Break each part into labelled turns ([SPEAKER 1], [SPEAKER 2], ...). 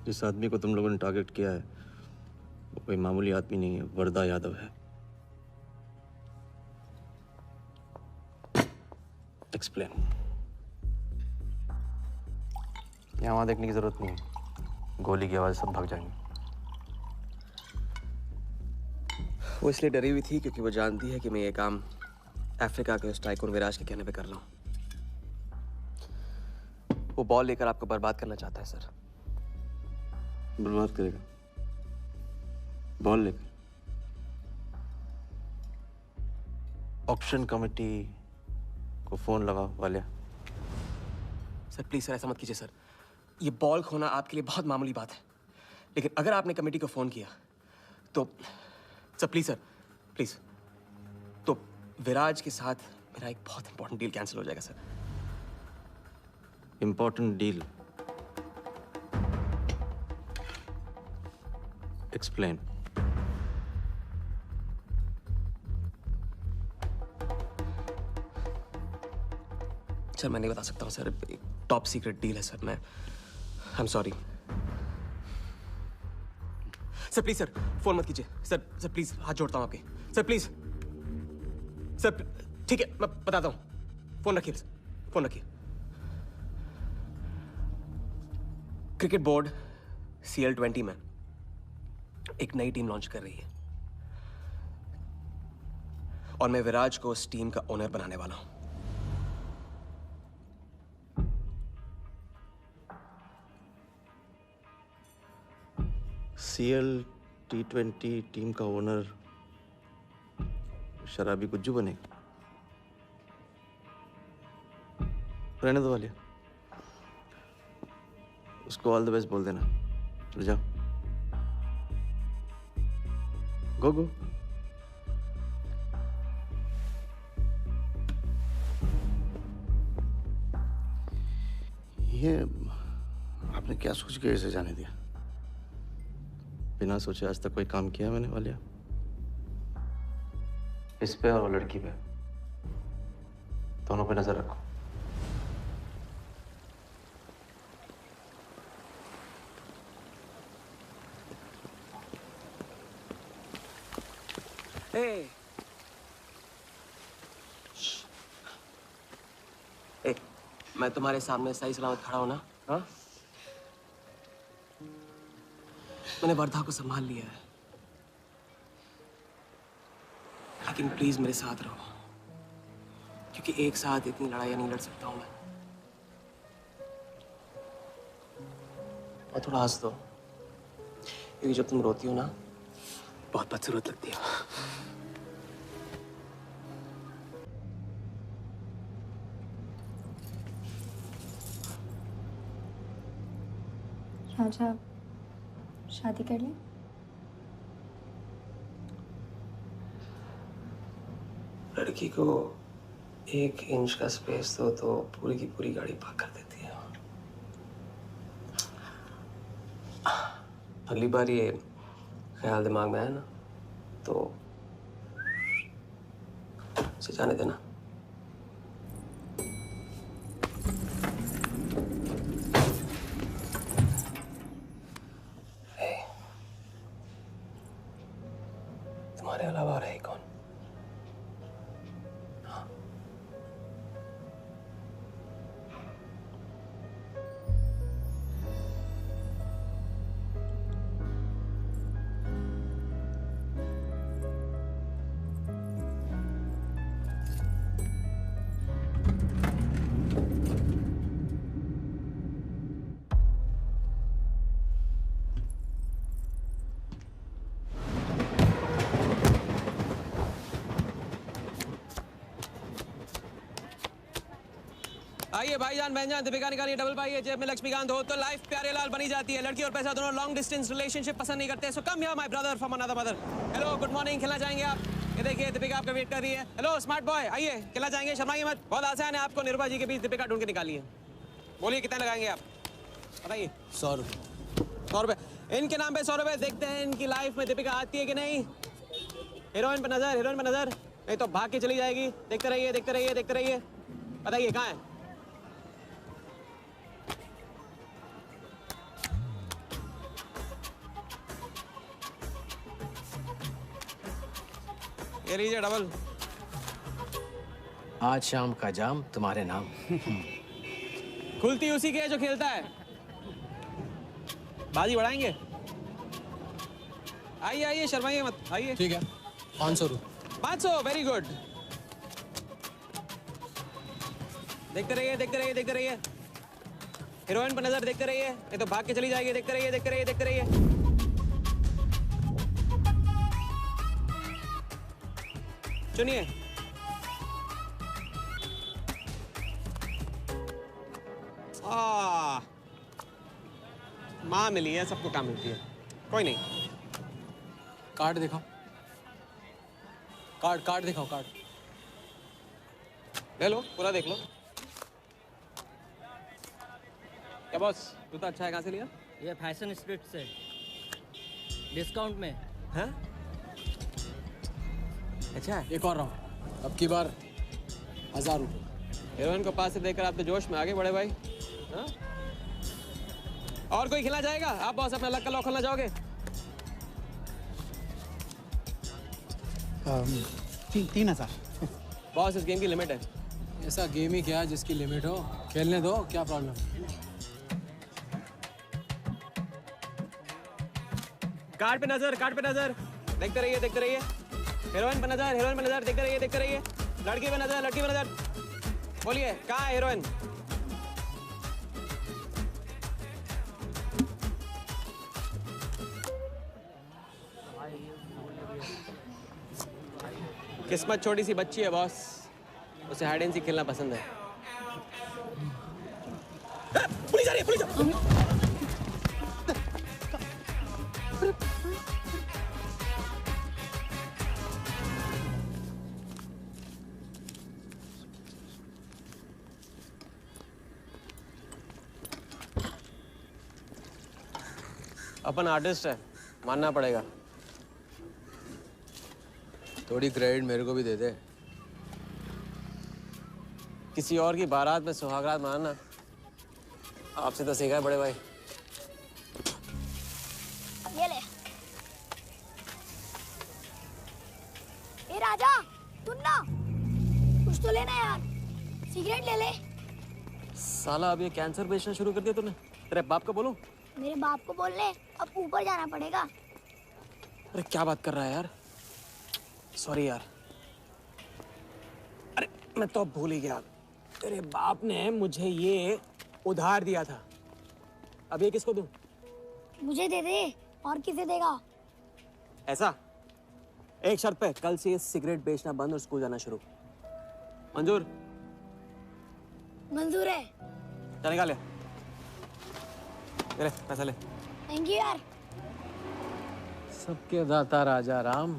[SPEAKER 1] जिस आदमी को तुम लोगों ने टारगेट किया है वो कोई मामूली आदमी नहीं है, वरदा यादव है। एक्सप्लेन। यहाँ वहाँ देखने की जरूरत नहीं है, गोली की आवाज सब भाग जाएंगे।
[SPEAKER 2] वो इसलिए डरी हुई थी क्योंकि वो जानती है कि मैं ये काम अफ्रीका के उस टाइकून विराज के कहने पे कर रहा हूँ। वो बॉल लेकर आपको बर्बाद करना चाहता है सर।
[SPEAKER 1] बर्बाद करेगा? बॉल लेकर? ऑक्शन कमेटी को फोन लगा वालिया।
[SPEAKER 2] सर प्लीज सर, ऐसा मत कीजिए सर। ये बॉल खोना आपके लिए बहुत मामूली बात है, लेकिन अगर आपने कमेटी को फोन किया तो सर प्लीज सर, प्लीज, तो विराज के साथ मेरा एक बहुत इंपॉर्टेंट डील कैंसिल हो जाएगा sir.
[SPEAKER 1] Important deal? Explain.
[SPEAKER 2] Sir मैं नहीं बता सकता हूँ सर, एक टॉप सीक्रेट डील है सर। मैं I am sorry sir. Please sir phone मत कीजिए सर। सर प्लीज हाथ जोड़ता हूँ आपके सर, प्लीज सर। ठीक है मैं बताता हूँ, फोन रखिए सर, फोन रखिए। क्रिकेट बोर्ड CL20 में एक नई टीम लॉन्च कर रही है और मैं विराज को उस टीम का ओनर बनाने वाला हूं।
[SPEAKER 1] CL T20 टीम का ओनर शराबी गुज्जू बनेगा? रहने दो वालिया, उसको ऑल द बेस्ट बोल देना। चल जाओ, गो गो। ये आपने क्या सोच के इसे जाने दिया? बिना सोचे आज तक कोई काम किया मैंने वालिया? इस पे और वो लड़की पे, दोनों पे नजर रखो।
[SPEAKER 2] ए, मैं तुम्हारे सामने सही सलामत खड़ा हूं ना? हाँ, मैंने वर्धा को संभाल लिया है, लेकिन प्लीज मेरे साथ रहो, क्योंकि एक साथ इतनी लड़ाइयां नहीं लड़ सकता हूं मैं। और थोड़ा हंस दो, क्योंकि जब तुम रोती हो ना बहुत बदसूरत लगती है।
[SPEAKER 3] राजा, शादी कर लें?
[SPEAKER 2] लड़की को 1 इंच का स्पेस दो तो पूरी की पूरी गाड़ी पार्क कर देती है। अगली बार ये ख्याल दिमाग में आया ना तो उसे जाने देना। तुम्हारे अलावा और है कौन?
[SPEAKER 4] आइए भाईजान बहनजान, दीपिका निकालिए डबल पाइए, जेब में लक्ष्मीकांत हो तो लाइफ प्यारे लाल बनी जाती है। लड़की और पैसा दोनों लॉन्ग डिस्टेंस रिलेशनशिप पसंद नहीं करते। So come here my brother from another mother. Hello good morning, खेलना चाहेंगे आप? ये देखिए दीपिका आपका वेट कर रही है। हेलो स्मार्ट बॉय, आइए खेलना चाहेंगे? शर्माइए मत, बहुत आसान है, आपको निर्भा जी के बीच दीपिका ढूंढ के निकालिए। बोलिए कितना लगाएंगे आप, बताइए।
[SPEAKER 2] 100 रुपये।
[SPEAKER 4] 100 रुपये इनके नाम पे 100 रुपये। देखते हैं इनकी लाइफ में दीपिका आती है कि नहीं। हीरोइन पे नजर, हीरोइन पे नजर, नहीं तो भाग के चली जाएगी। देखते रहिए देखते रहिए देखते रहिए, बताइए कहाँ है? ये लीजिए डबल।
[SPEAKER 5] आज शाम का जाम तुम्हारे नाम।
[SPEAKER 4] खुलती उसी की है जो खेलता है। बाजी बढ़ाएंगे। आइए आइए, शर्माइए मत, आइए।
[SPEAKER 5] ठीक है, 500 रुपये।
[SPEAKER 4] 500, वेरी गुड। देखते रहिए, देखते रहिए, देखते रहिए। हीरोइन पर नजर, देखते रहिए, ये तो भाग के चली जाएगी। देखते रहिए, देखते रहिए, देखते रहिए। चुनिए। माँ मिली है, सबको काम मिलती है। कोई नहीं।
[SPEAKER 5] कार्ड दिखाओ, कार्ड दिखाओ, कार्ड।
[SPEAKER 4] ले लो, पूरा देख लो। क्या बॉस, जूता अच्छा है, कहाँ से लिया?
[SPEAKER 6] ये फैशन स्ट्रीट से डिस्काउंट में।
[SPEAKER 4] हाँ? अच्छा है।
[SPEAKER 5] एक और राउंड, अब की बार 1000 रुपये।
[SPEAKER 4] हीरोइन को पास से देखकर आप तो जोश में आगे बढ़े भाई। हाँ? और कोई खिला जाएगा? आप बॉस अपना लक का लॉक खोलना चाहोगे?
[SPEAKER 7] 3000।
[SPEAKER 4] बॉस, इस गेम की लिमिट है।
[SPEAKER 5] ऐसा गेम ही क्या जिसकी लिमिट हो? खेलने दो, क्या प्रॉब्लम?
[SPEAKER 4] कार्ड पे नजर, कार्ड पे नजर। देखते रहिए, देखते रहिए। हीरोइन पे नजर, हीरोइन पे नजर। देखते रहिए, देखते रहिए। लड़की पे नजर, लड़की पे नजर। बोलिए, कहाँ है हीरोइन? किस्मत छोटी सी बच्ची है बॉस, उसे हाइड एंड सीक खेलना पसंद है। पुलिस आ रही है, पुलिस आ रही है। अपन आर्टिस्ट है, मानना पड़ेगा।
[SPEAKER 5] थोड़ी क्रेडिट मेरे को भी दे दे।
[SPEAKER 4] किसी और की बारात में सुहागरात मनाना आपसे तो सीखा है बड़े भाई।
[SPEAKER 8] ये ले। ए राजा, सुन ना, कुछ तो लेना यार, सिगरेट ले ले।
[SPEAKER 4] साला अब ये कैंसर बेचना शुरू कर दिया तूने। तेरे बाप को बोलूं?
[SPEAKER 8] मेरे बाप को बोल ले, अब ऊपर जाना पड़ेगा।
[SPEAKER 4] अरे क्या बात कर रहा है यार, सॉरी यार। अरे मैं तो अब भूल ही गया, तेरे बाप ने मुझे ये उधार दिया था। अब ये किसको दूं?
[SPEAKER 8] मुझे दे दे, और किसे देगा?
[SPEAKER 4] ऐसा, एक शर्त पे, कल से ये सिगरेट बेचना बंद और स्कूल जाना शुरू। मंजूर?
[SPEAKER 8] मंजूर है।
[SPEAKER 4] चल निकाल ले। ले पैसा ले।
[SPEAKER 8] थैंक यू यार।
[SPEAKER 5] सबके दाता राजा राम।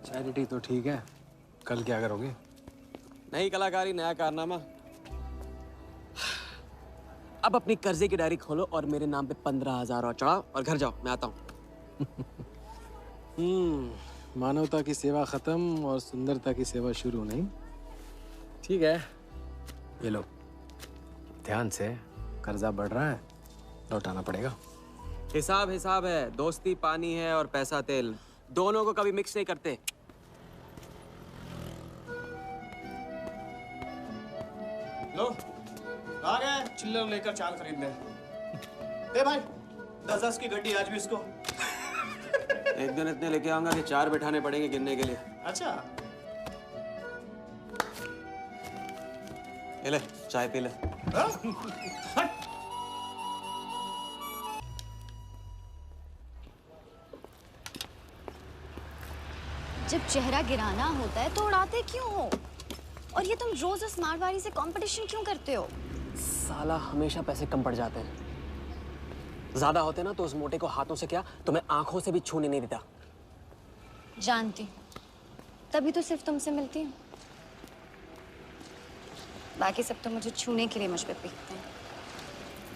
[SPEAKER 5] चैरिटी तो ठीक है, कल क्या करोगे?
[SPEAKER 4] नई कलाकारी, नया कारनामा। अब अपनी कर्जे की डायरी खोलो और मेरे नाम पे 15,000 और चढ़ाओ और घर जाओ, मैं आता हूँ।
[SPEAKER 5] मानवता की सेवा खत्म और सुंदरता की सेवा शुरू नहीं। ठीक है, ये लो, ध्यान से, कर्जा बढ़ रहा है, लौटाना पड़ेगा।
[SPEAKER 4] हिसाब हिसाब है, दोस्ती पानी है और पैसा तेल, दोनों को कभी मिक्स नहीं करते।
[SPEAKER 7] लो, आ गए चिल्लर लेकर चाल खरीदने। दे भाई, 10-10 की गड्डी आज भी इसको।
[SPEAKER 4] एक दिन इतने लेके आऊंगा कि 4 बिठाने पड़ेंगे गिनने के लिए।
[SPEAKER 7] अच्छा,
[SPEAKER 4] ये ले, चाय पी ले।
[SPEAKER 7] हाँ? हट।
[SPEAKER 9] जब चेहरा गिराना होता है तो उड़ाते क्यों हो? और ये तुम रोज उस मारवाड़ी से कंपटीशन क्यों करते हो?
[SPEAKER 2] साला हमेशा पैसे कम पड़ जाते हैं। ज्यादा होते ना तो उस मोटे को हाथों से क्या, तुम्हें आंखों से भी छूने नहीं देता।
[SPEAKER 9] जानती हूँ, तभी तो सिर्फ तुमसे मिलती हूँ। बाकी सब तो मुझे छूने के लिए मुझ पे पीटते हैं।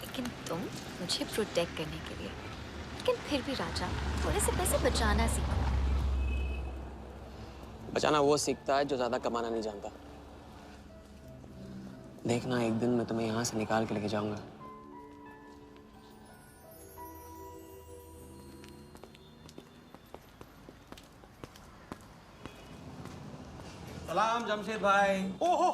[SPEAKER 10] लेकिन तुम मुझे प्रोटेक्ट करने के लिए। लेकिन फिर भी राजा, थोड़े से पैसे बचाना सीखो।
[SPEAKER 2] बचाना वो सीखता है जो ज्यादा कमाना नहीं जानता। देखना, एक दिन मैं तुम्हें यहाँ से निकाल के लेके जाऊंगा।
[SPEAKER 4] सलाम जमशेद भाई।
[SPEAKER 11] ओ हो,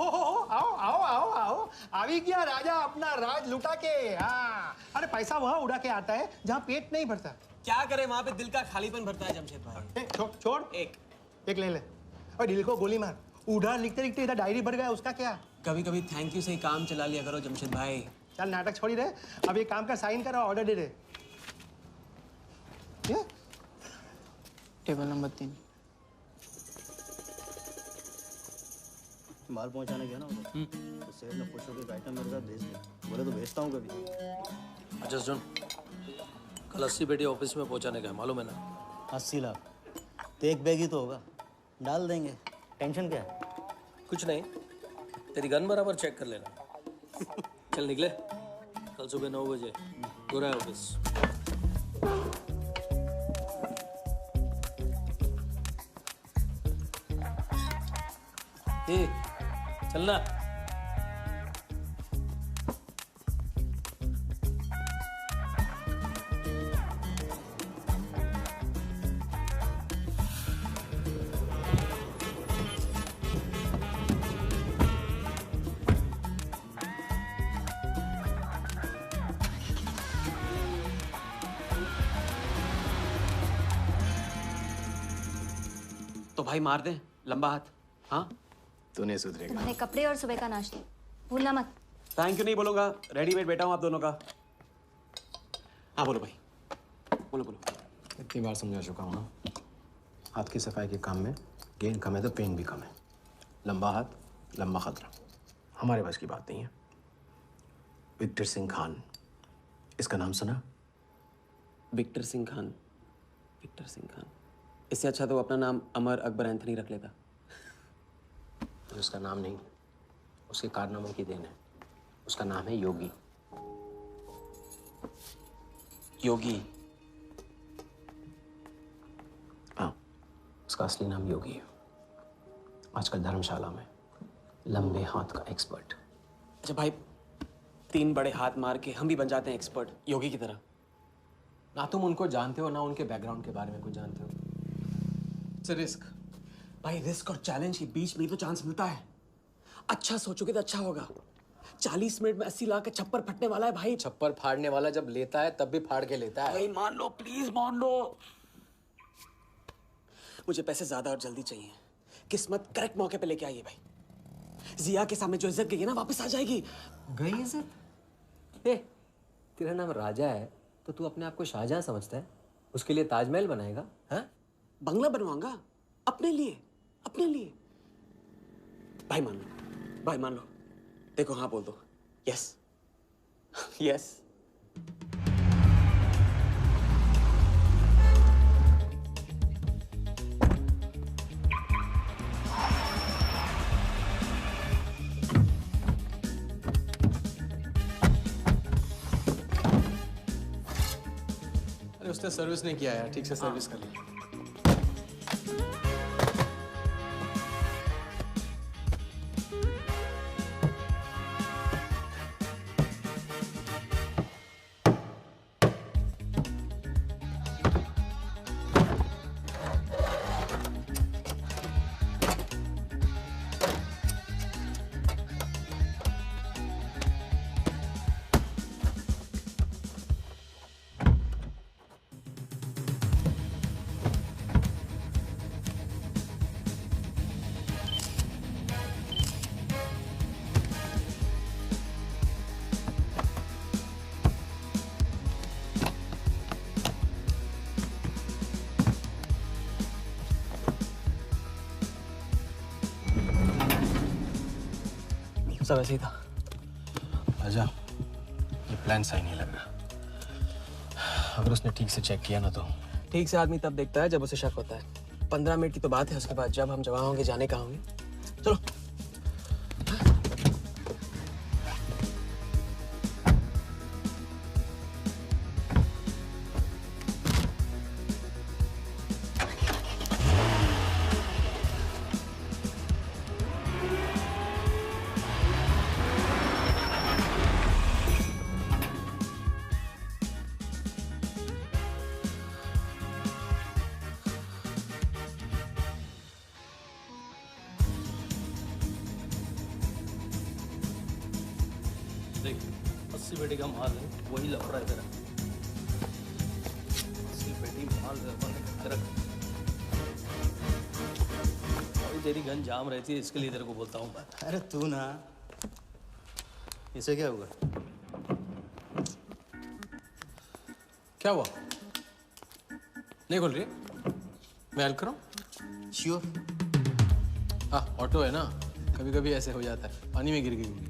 [SPEAKER 11] आओ आओ आओ आओ, अभी क्या राजा अपना राज लुटा के। हाँ, अरे पैसा वहाँ उड़ा के आता है जहाँ पेट नहीं भरता।
[SPEAKER 4] क्या करे, वहाँ पे दिल का खालीपन भरता है जमशेद भाई।
[SPEAKER 11] छोड़ एक ले ले। और दिल को गोली मार। उधार लिखते लिखते इधर डायरी भर गया, उसका क्या।
[SPEAKER 4] कभी कभी थैंक यू से ही काम चला लिया करो जमशेद भाई।
[SPEAKER 11] चल नाटक छोड़ी रहे, अब एक काम का साइन करो, ऑर्डर दे दे।
[SPEAKER 2] Table number 3।
[SPEAKER 7] माल पहुंचाने गया ना उधर, तो सेठ ने खुश होकर आइटम मेरे साथ भेज दिया। बोले तो भेजता हूँ कभी।
[SPEAKER 12] अच्छा सुन, कल 80 पेटी ऑफिस में पहुंचाने का है, मालूम है ना?
[SPEAKER 7] 80 लाख तो एक बैग ही तो होगा, डाल देंगे। टेंशन क्या है?
[SPEAKER 12] कुछ नहीं, तेरी गन बराबर चेक कर लेना। चल निकले, कल सुबह 9 बजे गोरा ऑफिस। चलना।
[SPEAKER 4] तो भाई मार दे लंबा हाथ। हाँ
[SPEAKER 5] तू नहीं सुधरेगा।
[SPEAKER 9] तुम्हारे कपड़े और सुबह का नाश्ता भूलना मत।
[SPEAKER 4] थैंक यू नहीं बोलूंगा, रेडीमेड बैठा हूँ आप दोनों का। हाँ बोलो भाई, बोलो बोलो।
[SPEAKER 5] इतनी बार समझा चुका हूँ ना, हाथ की सफाई के काम में गेन कम है तो पेन भी कम है। लंबा हाथ लंबा खतरा, हमारे बस की बात नहीं है। विक्टर सिंह खान, इसका नाम सुना?
[SPEAKER 4] विक्टर सिंह खान, विक्टर सिंह खान। इससे अच्छा तो अपना नाम अमर अकबर एंथनी रख लेता।
[SPEAKER 5] उसका नाम नहीं, उसके कारनामों की देन है। उसका नाम है योगी।
[SPEAKER 4] योगी?
[SPEAKER 5] हाँ, उसका असली नाम योगी है। आजकल धर्मशाला में लंबे हाथ का एक्सपर्ट।
[SPEAKER 4] अच्छा भाई, 3 बड़े हाथ मार के हम भी बन जाते हैं एक्सपर्ट योगी की तरह।
[SPEAKER 5] ना तुम उनको जानते हो ना उनके बैकग्राउंड के बारे में कुछ जानते हो। It's a risk.
[SPEAKER 4] भाई रिस्क और चैलेंज के बीच में ही तो चांस मिलता है। अच्छा सोचोगे तो अच्छा होगा। 40 मिनट में 80 लाख का छप्पर फटने वाला है भाई।
[SPEAKER 5] छप्पर फाड़ने वाला जब लेता है तब भी फाड़ के लेता है।
[SPEAKER 4] भाई मान लो, प्लीज मान लो। मुझे पैसे ज्यादा और जल्दी चाहिए। किस्मत करेक्ट मौके पे लेके आइए भाई। जिया के सामने जो इज्जत गई है ना, वापस आ जाएगी।
[SPEAKER 13] गई इज्जत? तेरा नाम राजा है तो तू अपने आप को शाहजहां समझता है? उसके लिए ताजमहल बनाएगा? हाँ,
[SPEAKER 4] बंगला बनवाऊंगा अपने लिए, अपने लिए। भाई मान लो, भाई मान लो। देखो हाँ बोल दो। Yes yes.
[SPEAKER 5] अरे उसने सर्विस नहीं किया यार, ठीक से सर्विस कर ली।
[SPEAKER 2] सब ऐसे ही था।
[SPEAKER 5] राजा, ये प्लान सही नहीं लग रहा। अगर उसने ठीक से चेक किया ना तो।
[SPEAKER 2] ठीक से आदमी तब देखता है जब उसे शक होता है। 15 मिनट की तो बात है, उसके बाद जब हम जवान होंगे जाने कहाँ होंगे। चलो।
[SPEAKER 12] देख 80 पेटी का माल है, वही लफड़ा है तेरा। 80 पेटी माल तेरा। अभी तेरी गन जाम रहती है, इसके लिए तेरे को बोलता हूँ।
[SPEAKER 14] अरे तू ना, इसे क्या हुआ?
[SPEAKER 5] क्या हुआ? नहीं खोल रही? मैं हेल्प करूं?
[SPEAKER 14] श्योर।
[SPEAKER 5] हाँ, ऑटो है ना, कभी कभी ऐसे हो जाता है, पानी में गिर गई होगी।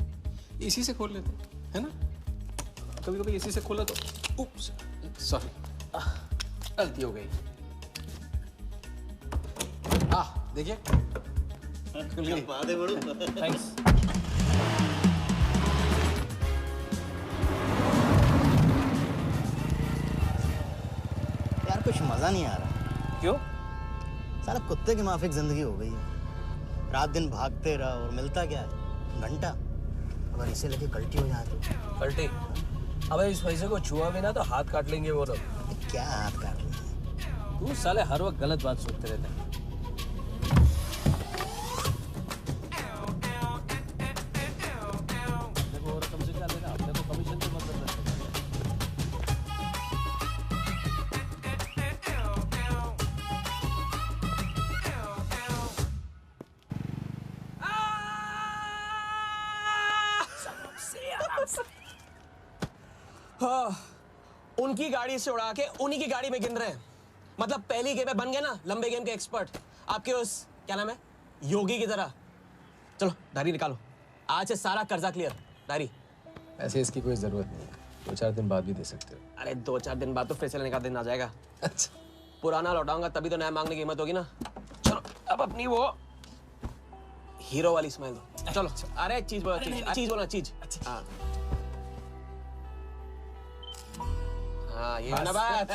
[SPEAKER 5] इसी से खोल लेते है ना? कभी कभी इसी से खोला तो उप्स, सॉरी, गलती हो गई। देखिए,
[SPEAKER 12] थैंक्स।
[SPEAKER 14] यार कुछ मजा नहीं आ रहा।
[SPEAKER 12] क्यों?
[SPEAKER 14] साला कुत्ते की माफिक जिंदगी हो गई है। रात दिन भागते रहो और मिलता क्या है? घंटा। अगर इसे लेके कल्टी हो जाए तो?
[SPEAKER 12] कल्टी? अबे इस पैसे को छुआ भी ना तो हाथ काट लेंगे वो लोग।
[SPEAKER 14] क्या हाथ काट लेंगे?
[SPEAKER 12] तू साले हर वक्त गलत बात सोचते रहते हैं। देखो और कम से क्या देगा? अपने को कमीशन तो मतलब रखते हैं।
[SPEAKER 4] हाँ, उनकी गाड़ी से उड़ा के उन्हीं की गाड़ी में गिन रहे हैं। मतलब पहली गेम में बन गए ना लंबे गेम के एक्सपर्ट, आपके उस क्या नाम है योगी की तरह। चलो डायरी निकालो, आज से सारा कर्जा क्लियर। डायरी।
[SPEAKER 5] ऐसे इसकी कोई जरूरत नहीं है, 2-4 दिन बाद भी दे सकते हो।
[SPEAKER 4] अरे 2-4 दिन बाद तो फिर से लेने का दिन आ जाएगा।
[SPEAKER 5] अच्छा,
[SPEAKER 4] पुराना लौटाऊंगा तभी तो नया मांगने की हिम्मत होगी ना। चलो अब अपनी वो हीरो वाली स्माइल दो। चलो अरे चीज बोलो, चीज बोलो, चीज। हाँ हाँ, ये ना बात।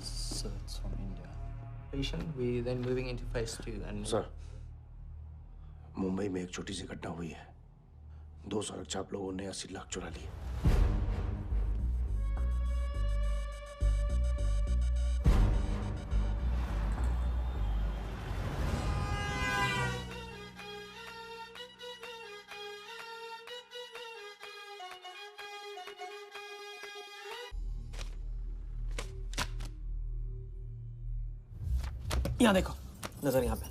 [SPEAKER 15] So it's from India. Patient, we then moving into phase 2 and.
[SPEAKER 1] Sir, Mumbai में एक छोटी सी घटना हुई है। 2 सड़क चाप लोगों ने 80 लाख चुरा लिए।
[SPEAKER 4] यहाँ देखो, नजर यहाँ पे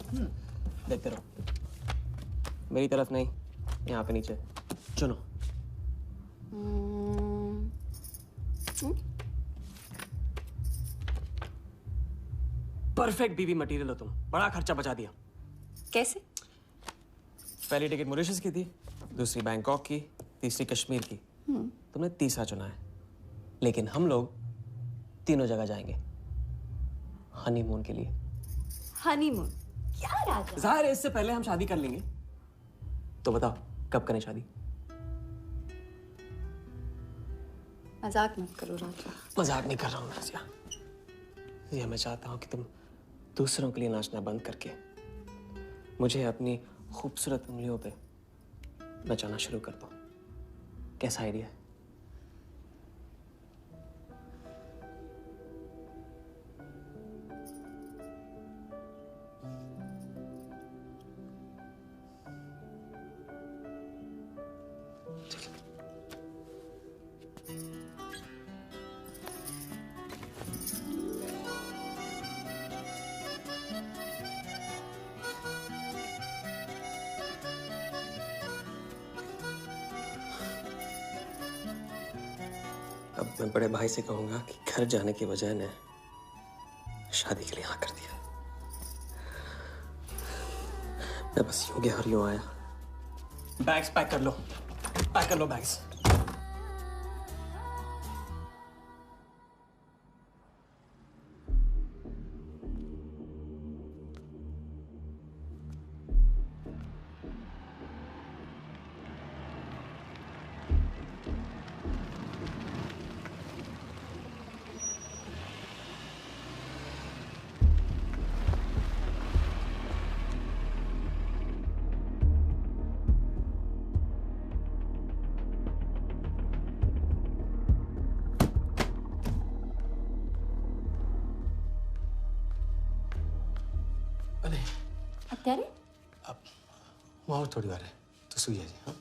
[SPEAKER 4] देखते रहो। मेरी तरफ नहीं, यहाँ पे नीचे चुनो। परफेक्ट बीवी मटेरियल हो तुम, बड़ा खर्चा बचा दिया।
[SPEAKER 10] कैसे?
[SPEAKER 4] पहली टिकट मॉरिशस की थी, दूसरी बैंकॉक की, तीसरी कश्मीर की। तुमने तीसरा चुना है, लेकिन हम लोग तीनों जगह जाएंगे हनीमून के लिए।
[SPEAKER 10] हनीमून? क्या राजा?
[SPEAKER 4] जाहिर है इससे पहले हम शादी कर लेंगे। तो बताओ कब करें शादी?
[SPEAKER 10] मजाक मत करो राजा।
[SPEAKER 4] मजाक नहीं कर रहा हूँ नाज़िया। ये मैं चाहता हूँ कि तुम दूसरों के लिए नाचना बंद करके मुझे अपनी खूबसूरत उंगलियों पे नचाना शुरू कर दो। कैसा आइडिया है? अब मैं बड़े भाई से कहूंगा कि घर जाने के बजाय ने शादी के लिए हाँ कर दिया। मैं बस यूं गया और यूं आया। बैग्स पैक कर लो, पैक कर लो बैग्स।
[SPEAKER 5] अरे
[SPEAKER 3] અત્યારે
[SPEAKER 5] હું આવું થોડી વાર તો સુઈ જજે હા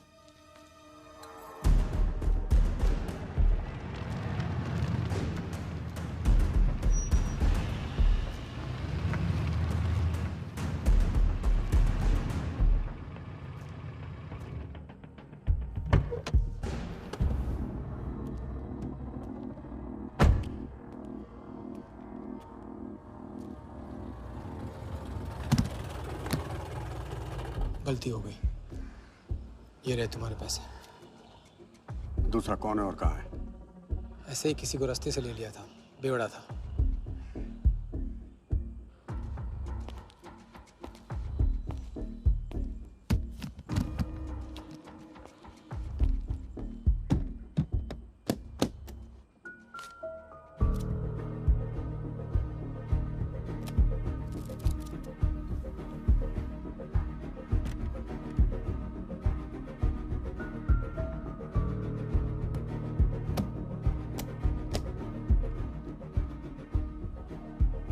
[SPEAKER 5] गलती हो गई ये रहे तुम्हारे पैसे
[SPEAKER 16] दूसरा कौन है और कहाँ है
[SPEAKER 5] ऐसे ही किसी को रास्ते से ले लिया था बेवड़ा था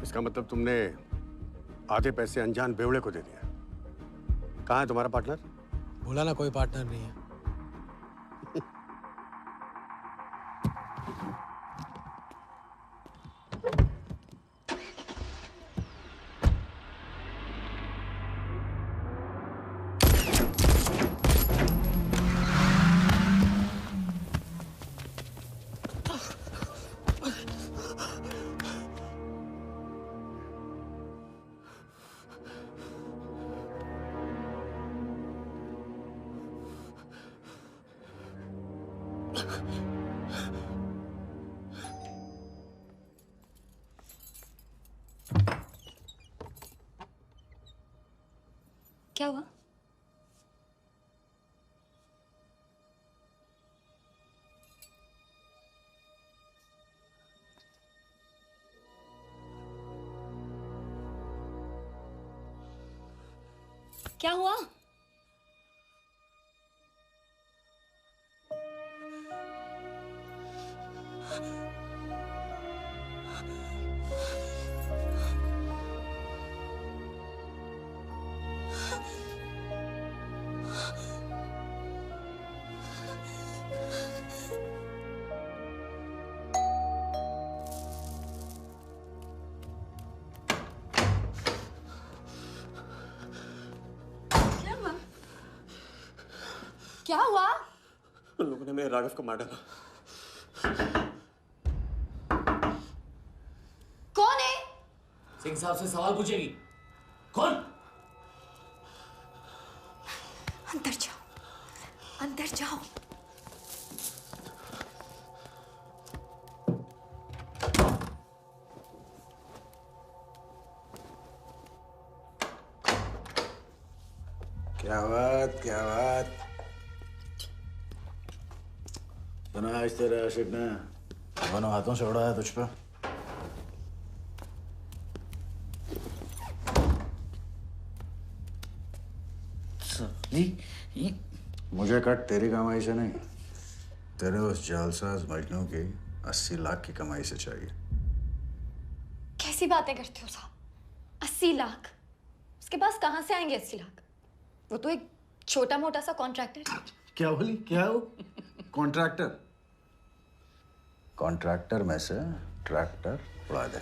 [SPEAKER 16] इसका मतलब तुमने आधे पैसे अनजान बेवड़े को दे दिया कहाँ है तुम्हारा पार्टनर
[SPEAKER 5] बोला ना कोई पार्टनर नहीं है
[SPEAKER 3] क्या हुआ? क्या हुआ? क्या हुआ?
[SPEAKER 2] उन लोगों ने मेरे राघव को मार डाला।
[SPEAKER 3] कौन है?
[SPEAKER 12] सिंह साहब से सवाल पूछेगी। कौन?
[SPEAKER 10] अंदर जाओ, अंदर जाओ।
[SPEAKER 17] क्या बात, क्या बात। सुना आज तेरे आशिक ने दोनों हाथों से उड़ाया तुझ पे। मुझे कट तेरी कमाई से नहीं, तेरे उस जालसाज मजनू की 80 लाख की कमाई से चाहिए।
[SPEAKER 3] कैसी बातें करते हो साहब? 80 लाख? उसके पास कहाँ से आएंगे 80 लाख? वो तो एक छोटा मोटा सा कॉन्ट्रैक्टर है।
[SPEAKER 17] क्या बोली? क्या हो? कॉन्ट्रैक्टर? कॉन्ट्रैक्टर में से ट्रैक्टर उड़ा दे।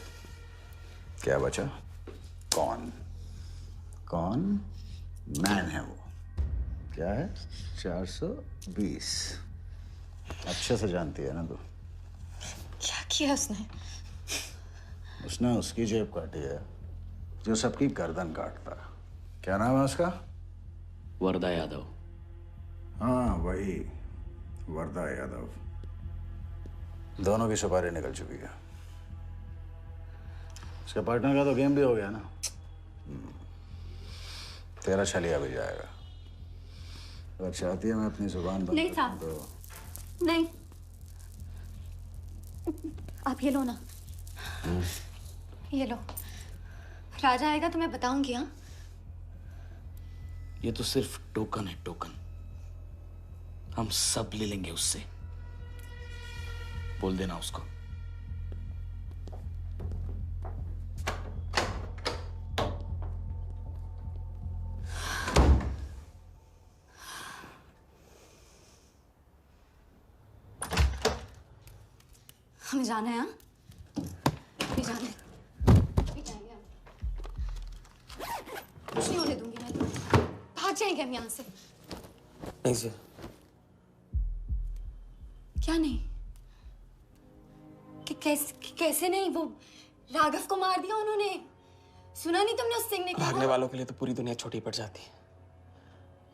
[SPEAKER 17] क्या बचा? कौन? कौन मैन है वो? क्या है? 420। अच्छे से जानती है ना तू?
[SPEAKER 3] क्या किया उसने?
[SPEAKER 17] उसने उसकी जेब काटी है जो सबकी गर्दन काटता। क्या नाम है उसका?
[SPEAKER 12] वरदा यादव।
[SPEAKER 17] हाँ वही, वरदा यादव। दोनों की सुपारी निकल चुकी है। उसके पार्टनर का तो गेम भी हो गया ना। तेरा छलिया भी जाएगा। अगर चाहती है मैं अपनी जुबान बंद
[SPEAKER 3] नहीं साहब,
[SPEAKER 17] तो
[SPEAKER 3] नहीं। आप ये लो ना, ये लो। राजा आएगा तो मैं बताऊंगी। हाँ,
[SPEAKER 12] ये तो सिर्फ टोकन है, टोकन। हम सब ले लेंगे उससे। बोल देना उसको।
[SPEAKER 3] हमें जाना है, हाँ? अभी जाना है। अभी जाएंगे हम। कुछ नहीं होने दूंगी मैं तुम्हें। भाग जाएंगे हम यहाँ से।
[SPEAKER 2] नहीं जी।
[SPEAKER 3] क्या नहीं? कैसे नहीं? वो राघव को मार दिया उन्होंने। सुना नहीं तुमने उस सिंह ने क्या?
[SPEAKER 2] भागने वालों के लिए तो पूरी दुनिया छोटी पड़ जाती है।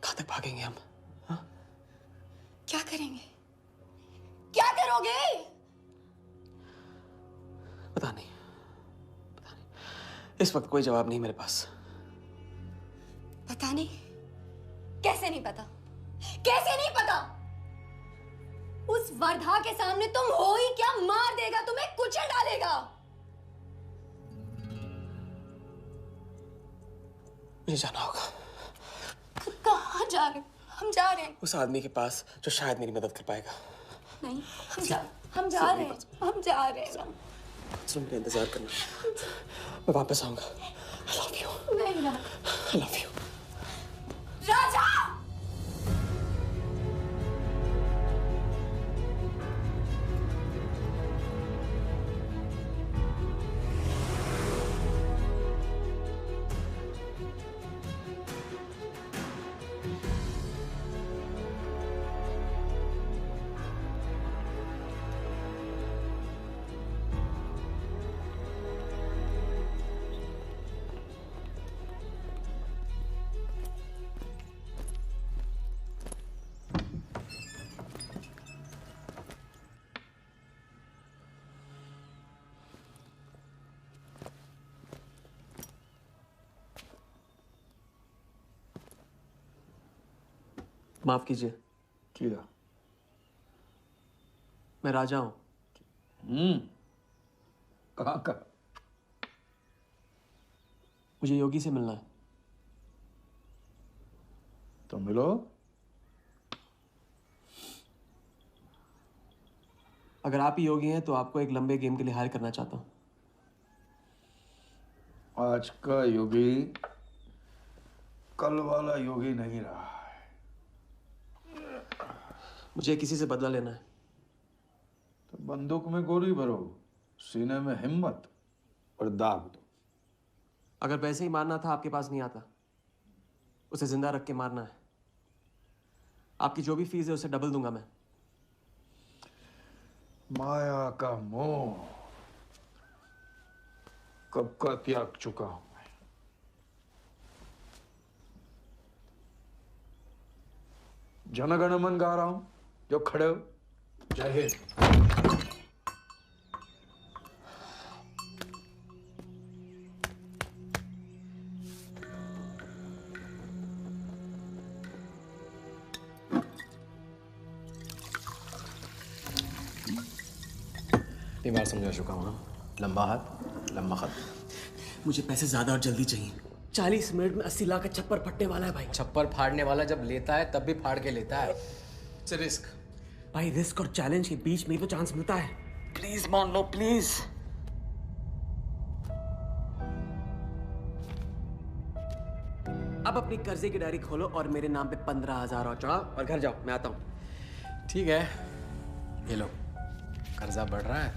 [SPEAKER 2] कहाँ तक भागेंगे हम?
[SPEAKER 3] क्या करेंगे? क्या करोगे?
[SPEAKER 2] पता नहीं। इस वक्त कोई जवाब नहीं मेरे पास।
[SPEAKER 3] पता नहीं? कैसे नहीं पता? कैसे नहीं पता? उस वर्धा के सामने तुम हो ही क्या? मार देगा, तुम्हें कुचल डालेगा।
[SPEAKER 2] मुझे जाना होगा।
[SPEAKER 3] कहाँ जा रहे हो? हम जा रहे हैं।
[SPEAKER 2] उस आदमी के पास जो शायद मेरी मदद कर पाएगा।
[SPEAKER 3] नहीं, हम जा रहे हैं। हम जा रहे हैं।
[SPEAKER 2] सुन, मेरा इंतजार करना। मैं वापस आऊंगा। I love you.
[SPEAKER 3] नहीं ना।
[SPEAKER 2] I love you.
[SPEAKER 3] राजा!
[SPEAKER 2] माफ कीजिए।
[SPEAKER 17] किया।
[SPEAKER 2] मैं राजा हूं।
[SPEAKER 17] कहाँ का?
[SPEAKER 2] मुझे योगी से मिलना है।
[SPEAKER 17] तो मिलो।
[SPEAKER 2] अगर आप ही योगी हैं तो आपको एक लंबे गेम के लिए हायर करना चाहता हूं।
[SPEAKER 17] आज का योगी कल वाला योगी नहीं रहा।
[SPEAKER 2] मुझे किसी से बदला लेना है।
[SPEAKER 17] तो बंदूक में गोली भरो, सीने में हिम्मत और दाग दो।
[SPEAKER 2] अगर वैसे ही मारना था आपके पास नहीं आता। उसे जिंदा रख के मारना है। आपकी जो भी फीस है उसे डबल दूंगा मैं।
[SPEAKER 17] माया का मोह कब का त्याग चुका हूं मैं। जनगण मन गा रहा हूं, जो खड़े हो। जय हिंद।
[SPEAKER 5] इतनी बार समझा चुका हूं। लंबा हाथ लंबा खत।
[SPEAKER 2] मुझे पैसे ज्यादा और जल्दी चाहिए। 40 मिनट में 80 लाख का छप्पर फटने वाला है भाई।
[SPEAKER 13] छप्पर फाड़ने वाला जब लेता है तब भी फाड़ के लेता है।
[SPEAKER 2] इट्स रिस्क भाई। रिस्क और चैलेंज के बीच में ही तो चांस मिलता है। प्लीज मान लो प्लीज। अब अपनी कर्जे की डायरी खोलो और मेरे नाम पे 15,000 और चढ़ाओ और घर जाओ। मैं आता हूं।
[SPEAKER 5] ठीक है, ये लो। कर्जा बढ़ रहा है,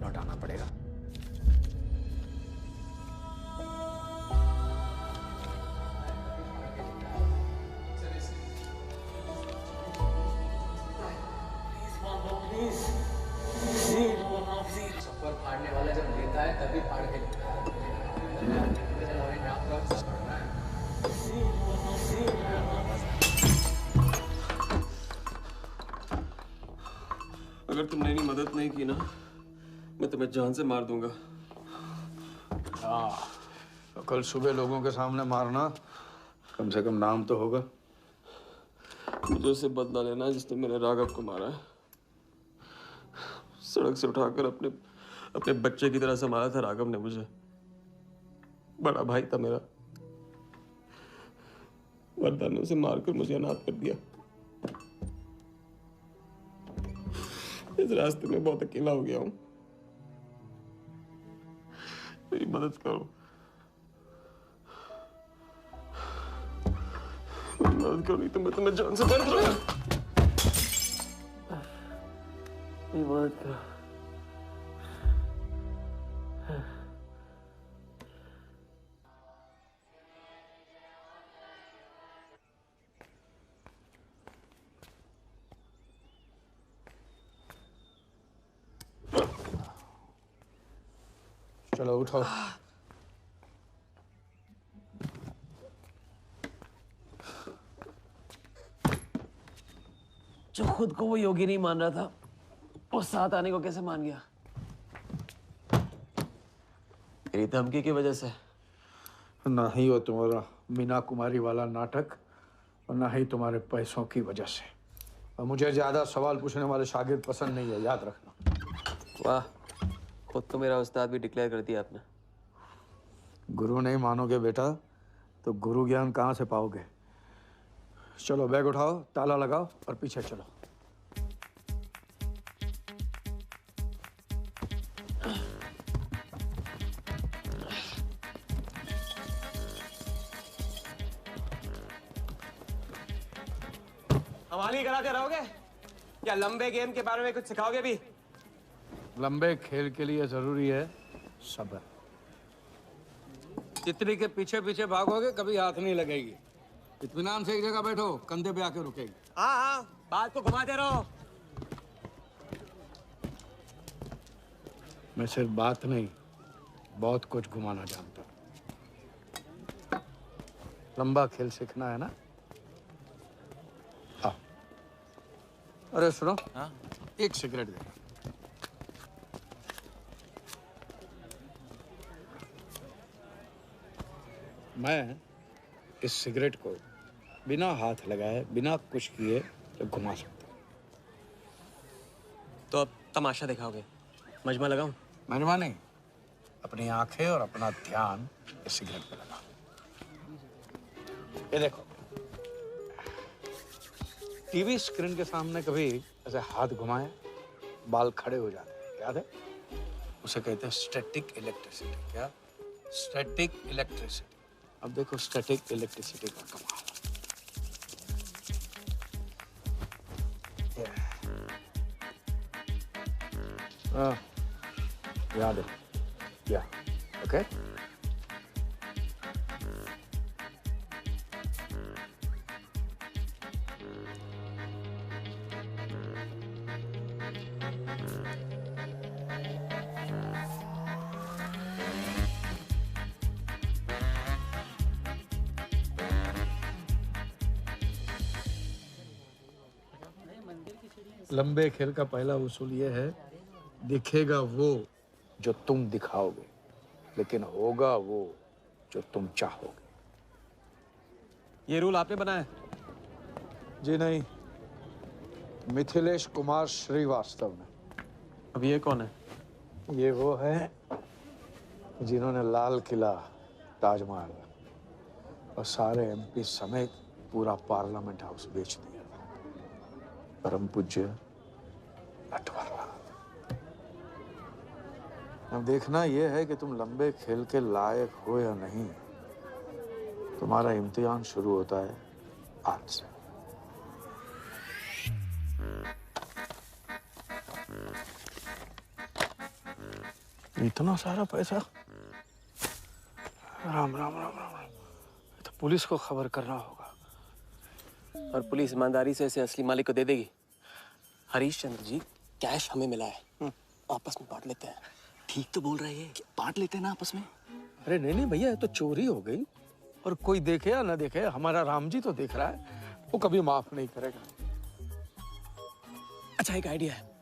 [SPEAKER 5] लौटाना पड़ेगा।
[SPEAKER 13] छप्पर फाड़ने वाला जब लेता है तभी फाड़ के लेता है।
[SPEAKER 2] अगर तुमने मेरी मदद नहीं की ना, मैं तुम्हें जान से मार दूंगा।
[SPEAKER 17] हाँ, तो कल सुबह लोगों के सामने मारना, कम से कम नाम तो होगा।
[SPEAKER 2] मुझे उससे बदला लेना जिसने मेरे राघव को मारा है। सड़क से उठाकर अपने बच्चे की तरह संभाला था राघव ने मुझे। बड़ा भाई था मेरा। वर्धा ने उसे मारकर मुझे अनाथ कर दिया। इस रास्ते में बहुत अकेला हो गया हूं। मेरी मदद करो। मेरी मदद करो, नहीं तो मैं तुम्हें जान से मार दूंगा। मेरी मदद करो।
[SPEAKER 17] चलो उठो।
[SPEAKER 4] जो खुद को वो योगी नहीं मान रहा था, वो साथ आने को कैसे मान गया? मेरी धमकी की वजह से।
[SPEAKER 17] ना ही वो तुम्हारा मीना कुमारी वाला नाटक और ना ही तुम्हारे पैसों की वजह से। और मुझे ज्यादा सवाल पूछने वाले शागिर्द पसंद नहीं है, याद रखना।
[SPEAKER 4] वाह, खुद तो मेरा उस्ताद भी डिक्लेयर कर दिया आपने।
[SPEAKER 17] गुरु नहीं मानोगे बेटा तो गुरु ज्ञान कहाँ से पाओगे। चलो बैग उठाओ, ताला लगाओ और पीछे चलो।
[SPEAKER 2] हमारी कराते रहोगे या लंबे गेम के बारे में कुछ सिखाओगे भी?
[SPEAKER 17] लंबे खेल के लिए जरूरी है सब्र। तितली के पीछे पीछे भागोगे कभी हाथ नहीं लगेगी। इत्मीनान से एक जगह बैठो, कंधे पे आके रुकेगी।
[SPEAKER 2] हाँ हाँ, बात को घुमाते रहो।
[SPEAKER 17] मैं सिर्फ बात नहीं, बहुत कुछ घुमाना जानता हूँ। लंबा खेल सीखना है ना? आओ। अरे सुनो, हाँ? एक सिगरेट दे। मैं इस सिगरेट को बिना हाथ लगाए, बिना कुछ किए तो घुमा सकता हूँ।
[SPEAKER 2] तो अब तमाशा दिखाओगे? मजमा लगाऊं?
[SPEAKER 17] मजमा नहीं, अपनी आंखें और अपना ध्यान इस सिगरेट पे लगा। ये देखो, टीवी स्क्रीन के सामने कभी ऐसे हाथ घुमाए बाल खड़े हो जाते हैं, याद है? उसे कहते हैं स्टैटिक इलेक्ट्रिसिटी। क्या? Static electricity. अब देखो स्टैटिक इलेक्ट्रिसिटी का कमाल। याद है? या ओके। लंबे खेल का पहला उसूल ये है, दिखेगा वो जो तुम दिखाओगे, लेकिन होगा वो जो तुम चाहोगे।
[SPEAKER 2] ये रूल आपने बनाया?
[SPEAKER 17] जी नहीं, मिथिलेश कुमार श्रीवास्तव ने।
[SPEAKER 2] अब ये कौन है?
[SPEAKER 17] ये वो है जिन्होंने लाल किला, ताजमहल और सारे एमपी समेत पूरा पार्लियामेंट हाउस बेच दिया। परम पूज्य नटवरलाल। अब देखना यह है कि तुम लंबे खेल के लायक हो या नहीं। तुम्हारा इम्तिहान शुरू होता है आज से। इतना सारा पैसा? राम राम राम राम राम। तो पुलिस को खबर करना होगा।
[SPEAKER 2] और पुलिस ईमानदारी से इसे असली मालिक को दे देगी। हरीश चंद्र जी, कैश हमें मिला है, आपस में बांट लेते हैं।
[SPEAKER 14] ठीक तो बोल रहे हैं, बांट लेते हैं ना आपस में।
[SPEAKER 17] अरे नहीं नहीं भैया, ये तो चोरी हो गई और कोई देखे या ना देखे, हमारा राम जी तो देख रहा है, वो कभी माफ नहीं करेगा।
[SPEAKER 2] अच्छा, एक आइडिया है।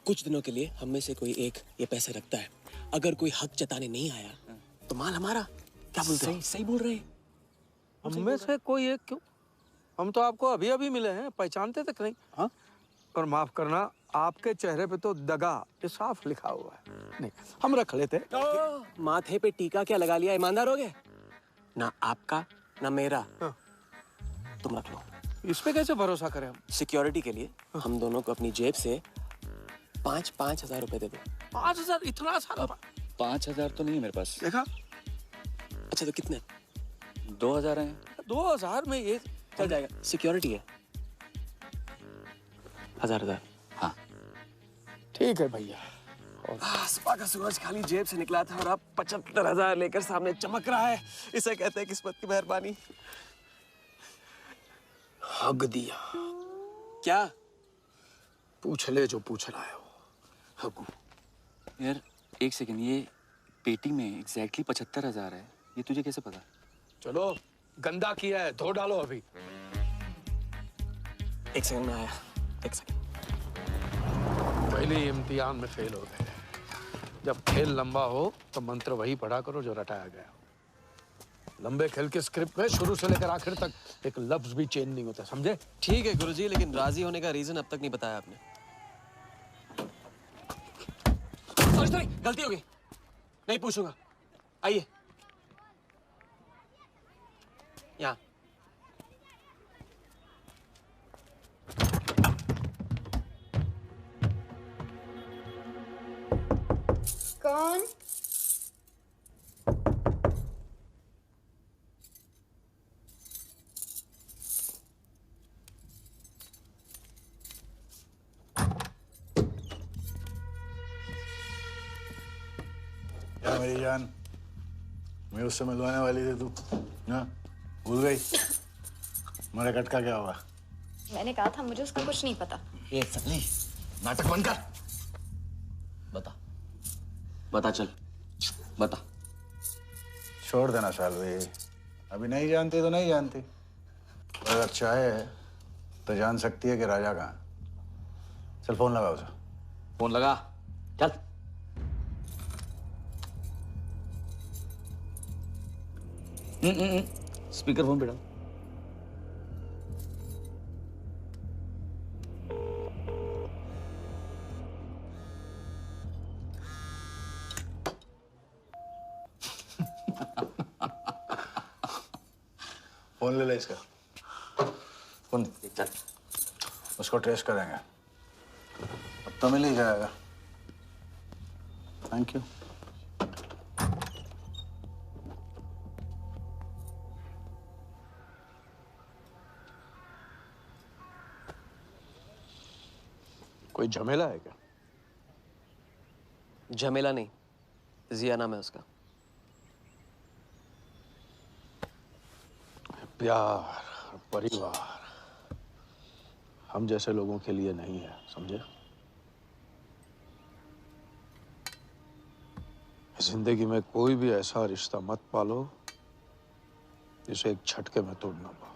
[SPEAKER 2] कुछ दिनों के लिए हम में से कोई एक ये पैसे रखता है। अगर कोई हक जताने नहीं आया तो माल हमारा। क्या बोलते हो?
[SPEAKER 14] सही बोल रहे हैं।
[SPEAKER 17] हम में से कोई एक क्यों? हम तो आपको अभी अभी मिले हैं, पहचानते तक नहीं। हाँ? और माफ करना, आपके चेहरे पे तो दगा ये साफ लिखा हुआ है। नहीं, हम रख लेते।
[SPEAKER 2] माथे पे टीका क्या लगा लिया? ईमानदार हो गए ना? आपका ना मेरा। तुम रख लो।
[SPEAKER 17] इस पे कैसे भरोसा करें हम?
[SPEAKER 2] सिक्योरिटी के लिए हम दोनों को अपनी जेब से 5,000 रुपए दे दो।
[SPEAKER 17] 5,000? इतना सारा?
[SPEAKER 15] 5,000 तो नहीं है मेरे पास।
[SPEAKER 17] देखा?
[SPEAKER 2] अच्छा तो कितने?
[SPEAKER 15] 2,000 हैं।
[SPEAKER 17] 2,000 में ये
[SPEAKER 2] चल जाएगा। सिक्योरिटी है 1,000।
[SPEAKER 15] हाँ
[SPEAKER 17] ठीक है भैया।
[SPEAKER 2] सुबह का सूरज खाली जेब से निकला था और अब 75,000 लेकर सामने चमक रहा है। इसे कहते हैं किस्मत की मेहरबानी।
[SPEAKER 17] हक दिया।
[SPEAKER 2] क्या?
[SPEAKER 17] पूछ ले जो पूछ रहा है वो। हकू।
[SPEAKER 15] यार एक सेकंड, ये पेटी में एग्जैक्टली 75,000 है। ये तुझे कैसे पता?
[SPEAKER 5] चलो, गंदा किया है, धो डालो अभी।
[SPEAKER 2] एक सेकंड में आया, एक सेकंड।
[SPEAKER 5] पहले ही इम्तिहान में फेल हो गए। जब खेल लंबा हो तो मंत्र वही पढ़ा करो जो रटाया गया। लंबे खेल के स्क्रिप्ट में शुरू से लेकर आखिर तक एक लफ्ज भी चेंज नहीं होता, समझे?
[SPEAKER 2] ठीक है गुरुजी, लेकिन राजी होने का रीजन अब तक नहीं बताया आपने। सॉरी, गलती हो गई, नहीं पूछूंगा। आइए यहाँ।
[SPEAKER 3] कौन?
[SPEAKER 17] क्या मेरी जान, मैं उससे मिलवाने वाली थी, तू ना भूल गई? मेरा कटका क्या हुआ?
[SPEAKER 3] मैंने कहा था मुझे उसका कुछ नहीं पता।
[SPEAKER 1] ये सनी, नाटक बंद कर। बता, बता चल, बता।
[SPEAKER 17] छोड़ देना सालवी, अभी नहीं जानती तो नहीं जानती। अगर चाहे तो जान सकती है कि राजा कहाँ। चल फोन लगा उसे।
[SPEAKER 1] फोन लगा, चल। स्पीकर फोन पे डाल।
[SPEAKER 17] फोन ले ले इसका। फोन चल, उसको ट्रेस करेंगे। अब तो मिल ही जाएगा। Thank you.
[SPEAKER 5] कोई झमेला है क्या?
[SPEAKER 2] झमेला नहीं, जिया नाम है उसका।
[SPEAKER 5] प्यार, परिवार हम जैसे लोगों के लिए नहीं है, समझे? जिंदगी में कोई भी ऐसा रिश्ता मत पालो जिसे एक झटके में तोड़ ना पाओ।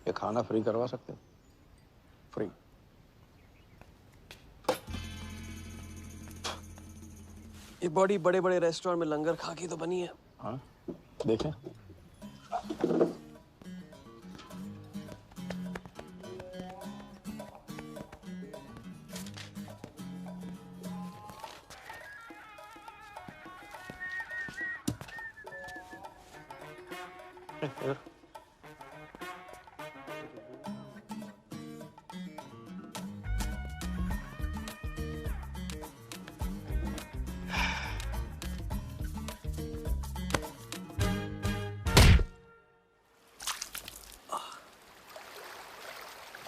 [SPEAKER 5] ये खाना फ्री करवा सकते हो? फ्री।
[SPEAKER 2] ये बॉडी बड़े बड़े रेस्टोरेंट में लंगर खा के तो बनी है।
[SPEAKER 5] हाँ, देखें।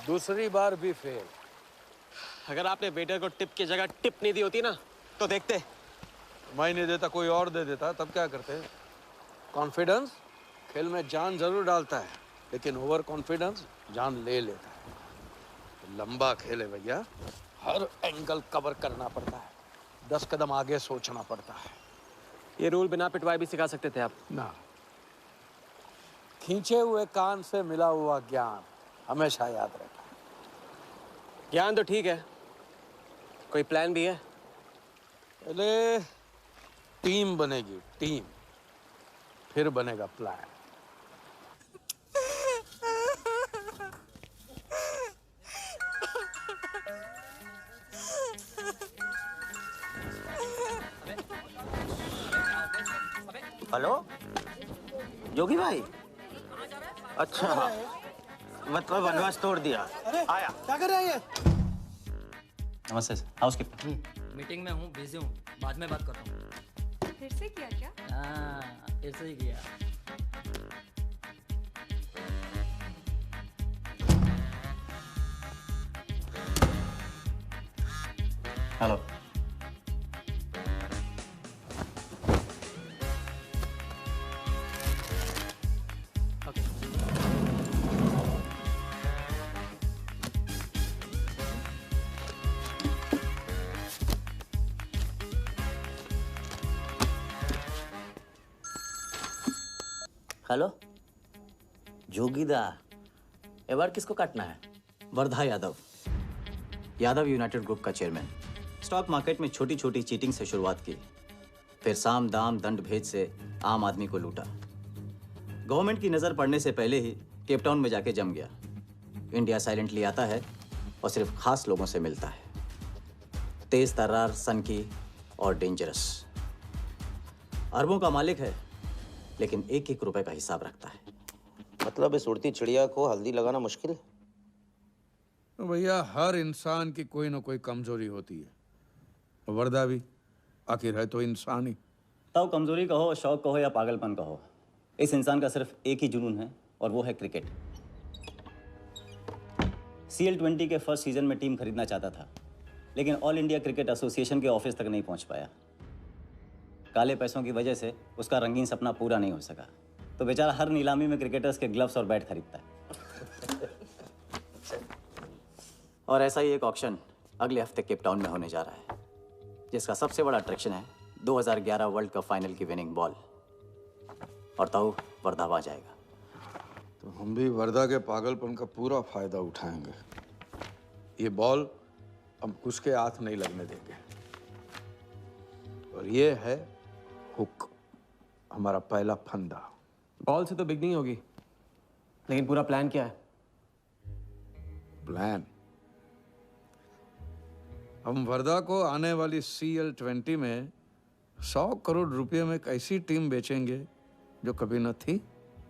[SPEAKER 5] दूसरी बार भी फेल।
[SPEAKER 2] अगर आपने वेटर को टिप की जगह टिप नहीं दी होती ना तो देखते।
[SPEAKER 5] मैं नहीं देता, कोई और दे देता, तब क्या करते? कॉन्फिडेंस खेल में जान जरूर डालता है, लेकिन ओवर कॉन्फिडेंस जान ले लेता है। लंबा खेल है भैया, हर एंगल कवर करना पड़ता है, 10 कदम आगे सोचना पड़ता है।
[SPEAKER 2] ये रूल बिना पिटवाए भी सिखा सकते थे आप
[SPEAKER 5] ना। खींचे हुए कान से मिला हुआ ज्ञान हमेशा याद रहता है।
[SPEAKER 2] ज्ञान तो ठीक है, कोई प्लान भी है?
[SPEAKER 5] पहले टीम बनेगी, टीम, फिर बनेगा प्लान।
[SPEAKER 1] हेलो जोगी भाई, अच्छा मतलब वनवास तोड़ दिया। आया।
[SPEAKER 11] क्या कर रहे हैं ये?
[SPEAKER 1] नमस्ते सर, हाउसकीपर।
[SPEAKER 6] मीटिंग में हूँ, बिजी हूँ, बाद में बात करता हूँ।
[SPEAKER 10] फिर से किया क्या?
[SPEAKER 6] हाँ, फिर से ही किया।
[SPEAKER 1] हेलो।
[SPEAKER 14] हेलो जोगीदा, एबार किसको काटना है?
[SPEAKER 18] वर्धा यादव, यादव यूनाइटेड ग्रुप का चेयरमैन। स्टॉक मार्केट में छोटी छोटी चीटिंग से शुरुआत की, फिर साम दाम दंड भेद से आम आदमी को लूटा। गवर्नमेंट की नज़र पड़ने से पहले ही केप टाउन में जाके जम गया। इंडिया साइलेंटली आता है और सिर्फ खास लोगों से मिलता है। तेज तर्रार, सनकी और डेंजरस। अरबों का मालिक है, लेकिन एक एक रुपए का हिसाब रखता है।
[SPEAKER 1] मतलब इस उड़ती चिड़िया को हल्दी लगाना मुश्किल है?
[SPEAKER 19] तो भैया हर इंसान की कोई ना कोई कमजोरी होती है। वर्दा भी आखिर है तो इंसान ही।
[SPEAKER 18] ताऊ कमजोरी कहो, शौक कहो या पागलपन कहो, इस इंसान का सिर्फ एक ही जुनून है और वो है क्रिकेट। CL20 के फर्स्ट सीजन में टीम खरीदना चाहता था, लेकिन ऑल इंडिया क्रिकेट एसोसिएशन के ऑफिस तक नहीं पहुंच पाया। काले पैसों की वजह से उसका रंगीन सपना पूरा नहीं हो सका, तो बेचारा हर नीलामी में क्रिकेटर्स के ग्लव्स और बैट खरीदता है। और ऐसा ही एक ऑक्शन अगले हफ्ते केप टाउन में होने जा रहा है, जिसका सबसे बड़ा अट्रैक्शन है 2011 वर्ल्ड कप फाइनल की विनिंग बॉल। और ताऊ वर्धा आ जाएगा।
[SPEAKER 19] तो हम भी वर्धा के पागलपन का पूरा फायदा उठाएंगे। ये बॉल हम उसके हाथ नहीं लगने देंगे। और ये है हुक, हमारा पहला फंदा।
[SPEAKER 2] बॉल से तो बिग नहीं होगी, लेकिन पूरा प्लान क्या है?
[SPEAKER 19] प्लान? हम वर्धा को आने वाली CL20 में 100 करोड़ रुपए में एक ऐसी टीम बेचेंगे जो कभी न थी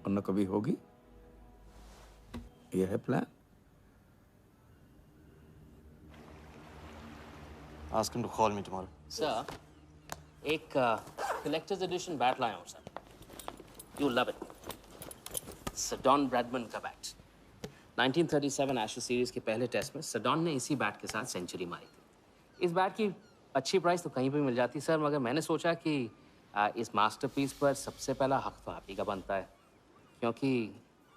[SPEAKER 19] और न कभी होगी। यह है plan.
[SPEAKER 1] Ask him to call me tomorrow.
[SPEAKER 20] Sir, एक कलेक्टर्स एडिशन बैट लाया हूँ sir. You love it. Sir Don Bradman का बैट। 1937 एशेज सीरीज के पहले टेस्ट में सडॉन ने इसी बैट के साथ सेंचुरी मारी थी। इस बैट की अच्छी प्राइस तो कहीं भी मिल जाती सर, मगर मैंने सोचा कि इस मास्टरपीस पर सबसे पहला हक तो आप ही का बनता है, क्योंकि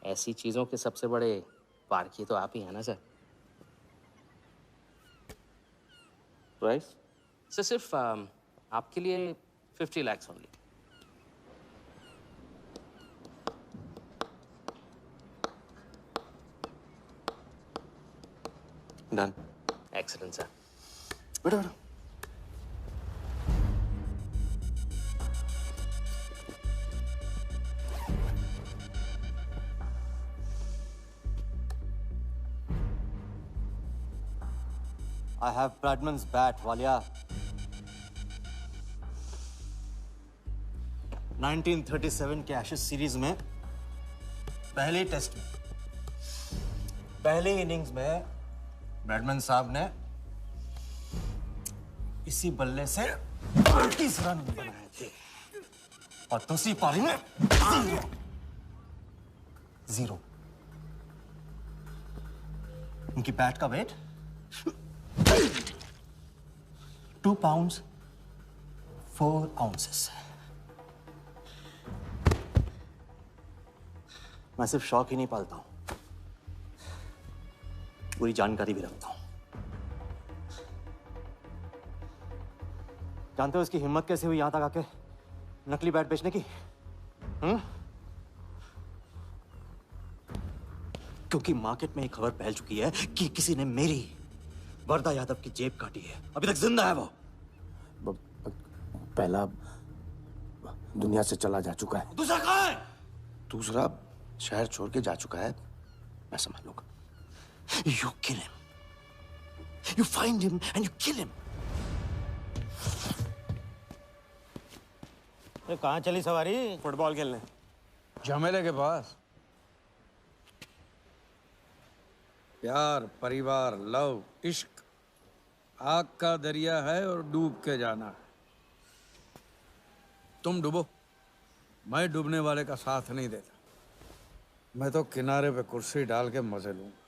[SPEAKER 20] ऐसी चीज़ों के सबसे बड़े पारखी तो आप ही हैं ना सर।
[SPEAKER 1] प्राइस?
[SPEAKER 20] सर सिर्फ आपके लिए 50 lakhs only.
[SPEAKER 1] Done.
[SPEAKER 20] Excellent sir.
[SPEAKER 1] बैठो बैठो।
[SPEAKER 14] I have Bradman's bat, Walia. 1937 के एशेज सीरीज में पहले टेस्ट में पहले इनिंग्स में ब्रैडमन साहब ने इसी बल्ले से 30 रन बनाए थे और दूसरी पारी में 0। उनकी बैट का वेट 2 pounds 4 ounces। मैं सिर्फ शौक ही नहीं पालता हूं, पूरी जानकारी भी रखता हूं। जानते हो इसकी हिम्मत कैसे हुई यहां तक आके नकली बैट बेचने की? क्योंकि मार्केट में एक खबर फैल चुकी है कि किसी ने मेरी वर्धा यादव की जेब काटी है। अभी तक जिंदा है वो।
[SPEAKER 16] पहला दुनिया से चला जा चुका है।
[SPEAKER 14] दूसरा कहाँ है?
[SPEAKER 1] दूसरा शहर छोड़ के जा चुका है, मैं समझ लूंगा।
[SPEAKER 14] You kill him. You find him and you kill him. अरे कहाँ चली सवारी?
[SPEAKER 2] फुटबॉल खेलने।
[SPEAKER 19] झमेले के पास। प्यार, परिवार, लव, इश्क आग का दरिया है और डूब के जाना है। तुम डूबो, मैं डूबने वाले का साथ नहीं देता। मैं तो किनारे पे कुर्सी डाल के मजे लूंगा।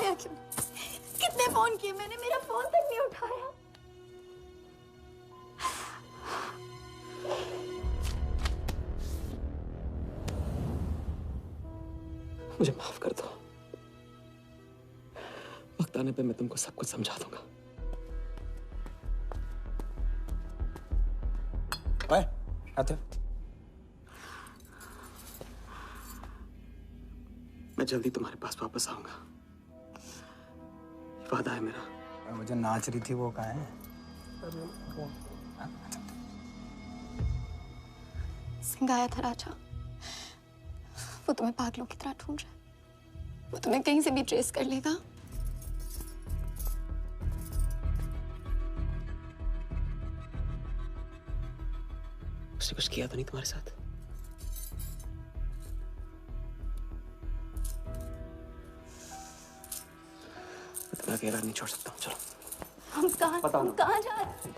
[SPEAKER 3] उठाया क्यों? कितने फोन किए मैंने, मेरा फोन तक नहीं उठाया।
[SPEAKER 2] मुझे माफ कर दो। वक्त आने पे मैं तुमको सब कुछ समझा दूंगा।
[SPEAKER 17] ओए, आते।
[SPEAKER 2] मैं जल्दी तुम्हारे पास वापस आऊंगा, ये वादा है मेरा।
[SPEAKER 17] वो जो नाच रही थी वो कहाँ है?
[SPEAKER 3] सिंह आया था राजा, वो तुम्हें पागलों की तरह ढूंढ रहा है। वो तुम्हें कहीं से भी ट्रेस कर लेगा।
[SPEAKER 2] उसने कुछ किया तो नहीं तुम्हारे साथ? मैं तुम्हें अकेला नहीं छोड़ सकता हूँ। चलो।
[SPEAKER 3] हम कहाँ जा रहे हैं?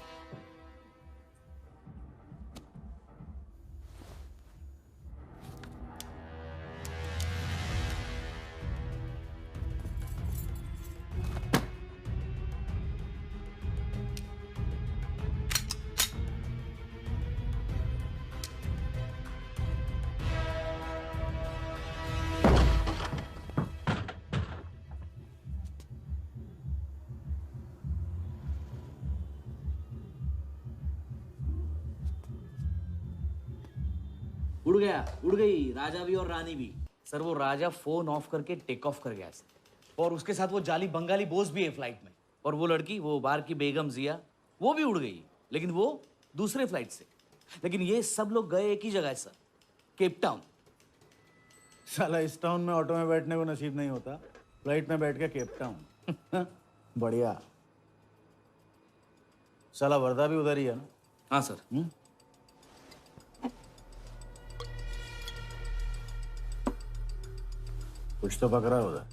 [SPEAKER 21] उड़ गया, उड़ गई राजा भी और रानी भी। सर वो राजा फोन ऑफ करके टेक ऑफ कर गया सर, और उसके साथ वो जाली बंगाली बोस भी है फ्लाइट में। और वो लड़की, वो बार की बेगम जिया, वो भी उड़ गई, लेकिन वो दूसरे फ्लाइट से। लेकिन ये सब लोग गए एक ही जगह है सर, केप टाउन।
[SPEAKER 22] साला इस टाउन में ऑटो में बैठने को नसीब नहीं होता, फ्लाइट में बैठ के केप टाउन। बढ़िया। साला वर्दा भी उधर ही है ना?
[SPEAKER 21] हाँ सर।
[SPEAKER 22] कुछ तो पकड़ा है उधर।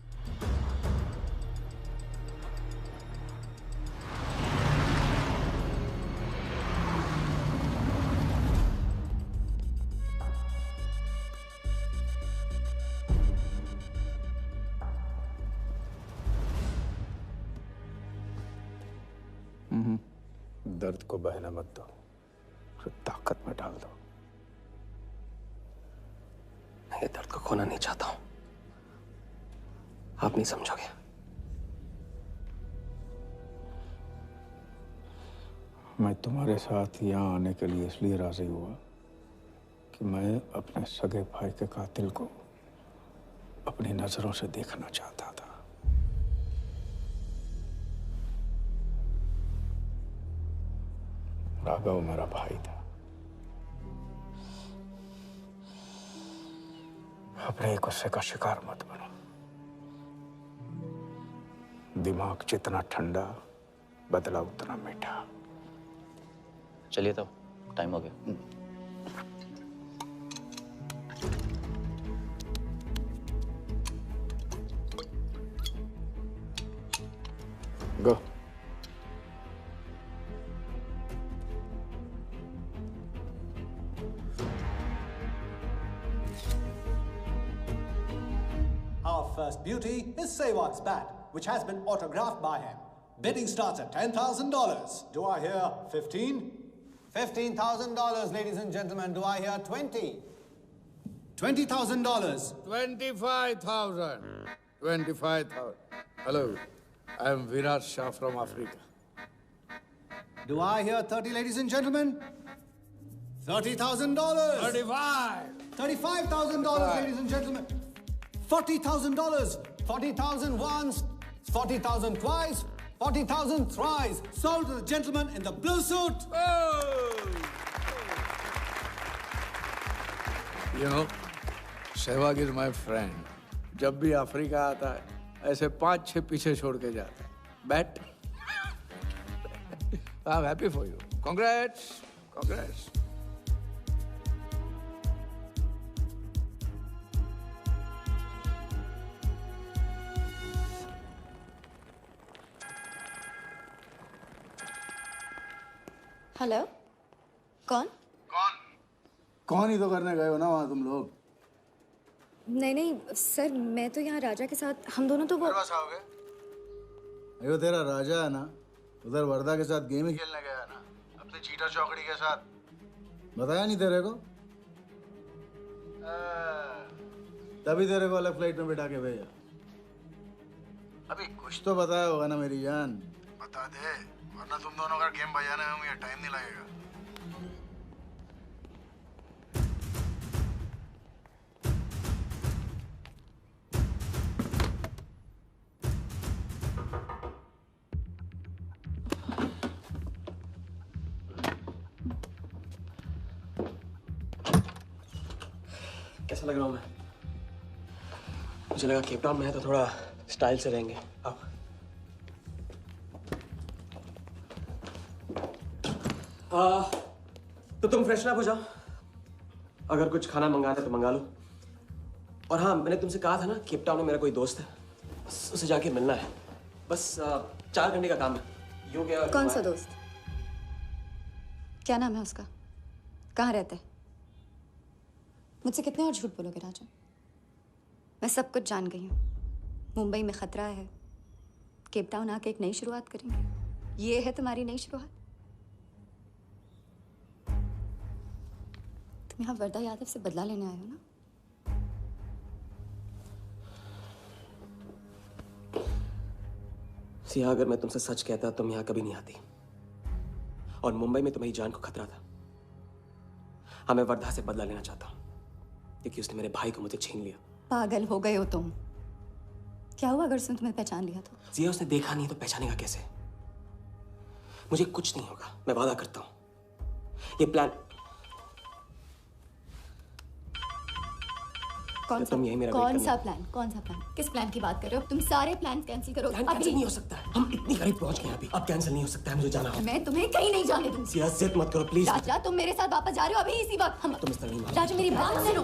[SPEAKER 19] दर्द को बहने मत दो, उसे ताकत में डाल दो।
[SPEAKER 2] मैं ये दर्द को खोना नहीं चाहता हूं, आप नहीं समझोगे।
[SPEAKER 19] मैं तुम्हारे साथ यहाँ आने के लिए इसलिए राजी हुआ कि मैं अपने सगे भाई के कातिल को अपनी नजरों से देखना चाहता था। राघव मेरा भाई था। अपने गुस्से का शिकार मत बनो। दिमाग जितना ठंडा, बदला उतना मीठा।
[SPEAKER 18] चलिए तो टाइम हो गया।
[SPEAKER 19] गो।
[SPEAKER 11] Our first beauty is Sehwag's bat, which has been autographed by him. Bidding starts at $10,000. Do I hear 15?
[SPEAKER 14] $15,000, ladies and gentlemen. Do I hear 20?
[SPEAKER 11] $20,000.
[SPEAKER 19] 25,000. 25,000. Hello, I am Virat Shah from Africa.
[SPEAKER 11] Do I hear 30, ladies and gentlemen? $30,000.
[SPEAKER 19] 35.
[SPEAKER 11] $35,000, ladies and gentlemen. $40,000. 40,000 once, 40,000 twice, 40,000 thrice. Sold to the gentleman in the blue suit.
[SPEAKER 19] You know, Sehwag is my friend. जब भी Africa आता है, ऐसे 5-6 पीछे छोड़ के जाता है. Bet? I'm happy for you. Congrats. Congrats.
[SPEAKER 3] Hello, कौन?
[SPEAKER 22] कौन ही तो करने गए हो ना वहाँ तुम लोग?
[SPEAKER 3] नहीं नहीं सर, मैं तो यहाँ राजा के साथ, हम दोनों तो वो।
[SPEAKER 22] आओगे? अयो तेरा राजा है ना, उधर वर्दा के साथ गेम ही खेलने गया है ना, अपने चीटा चौकड़ी के साथ। बताया नहीं तेरे को? तभी तेरे को अलग फ्लाइट में बिठा के भेजा। अभी कुछ तो बताया होगा ना मेरी जान, बता दे, वरना तुम दोनों का गेम बजाने में मुझे टाइम नहीं लगेगा।
[SPEAKER 2] कैसा लग रहा हूँ मैं? मुझे लगा केप टाउन में है तो थोड़ा स्टाइल से रहेंगे। अब तो तुम फ्रेशन अप हो जाओ, अगर कुछ खाना मंगाना है तो मंगा लो। और हाँ, मैंने तुमसे कहा था ना, केप टाउन में मेरा कोई दोस्त है, बस उसे जाके मिलना है। बस 4 घंटे का काम है। यूं क्या?
[SPEAKER 9] कौन सा दोस्त? क्या नाम है उसका? कहाँ रहता है? मुझसे कितने और झूठ बोलोगे राजा? मैं सब कुछ जान गई हूँ। मुंबई में खतरा है, केप टाउन आके एक नई शुरुआत करेंगे। ये है तुम्हारी नई शुरुआत? तुम यहाँ वर्दा यादव से बदला लेने आए हो ना?
[SPEAKER 2] सिया, अगर मैं तुमसे सच कहता तुम यहाँ कभी नहीं आती। और मुंबई में तुम्हारी जान को खतरा था। हाँ, मैं वर्धा से बदला लेना चाहता हूँ क्योंकि उसने मेरे भाई को मुझे छीन लिया।
[SPEAKER 9] पागल हो गए हो तुम? क्या हुआ अगर उसने तुम्हें पहचान लिया तो?
[SPEAKER 2] सिया, उसने देखा नहीं तो पहचानेगा कैसे? मुझे कुछ नहीं होगा, मैं वादा करता हूँ। ये प्लान
[SPEAKER 9] कौन सा प्लान? किस प्लान की बात कर रहे हो? तुम सारे प्लान कैंसिल करो।
[SPEAKER 2] प्लान कैंसिल नहीं हो सकता है, हम इतनी करीब पहुंच गए हैं अभी। अब कैंसिल नहीं हो सकता है, मुझे जाना है।
[SPEAKER 9] मैं तुम्हें कहीं नहीं जाने दूंगी।
[SPEAKER 2] सिया, जिद मत करो प्लीज।
[SPEAKER 9] राजा, तुम मेरे साथ वापस जा रहे हो अभी इसी वक्त? हम
[SPEAKER 2] तुम इस तरह नहीं मानो।
[SPEAKER 9] राजा, मेरी बात सुनो।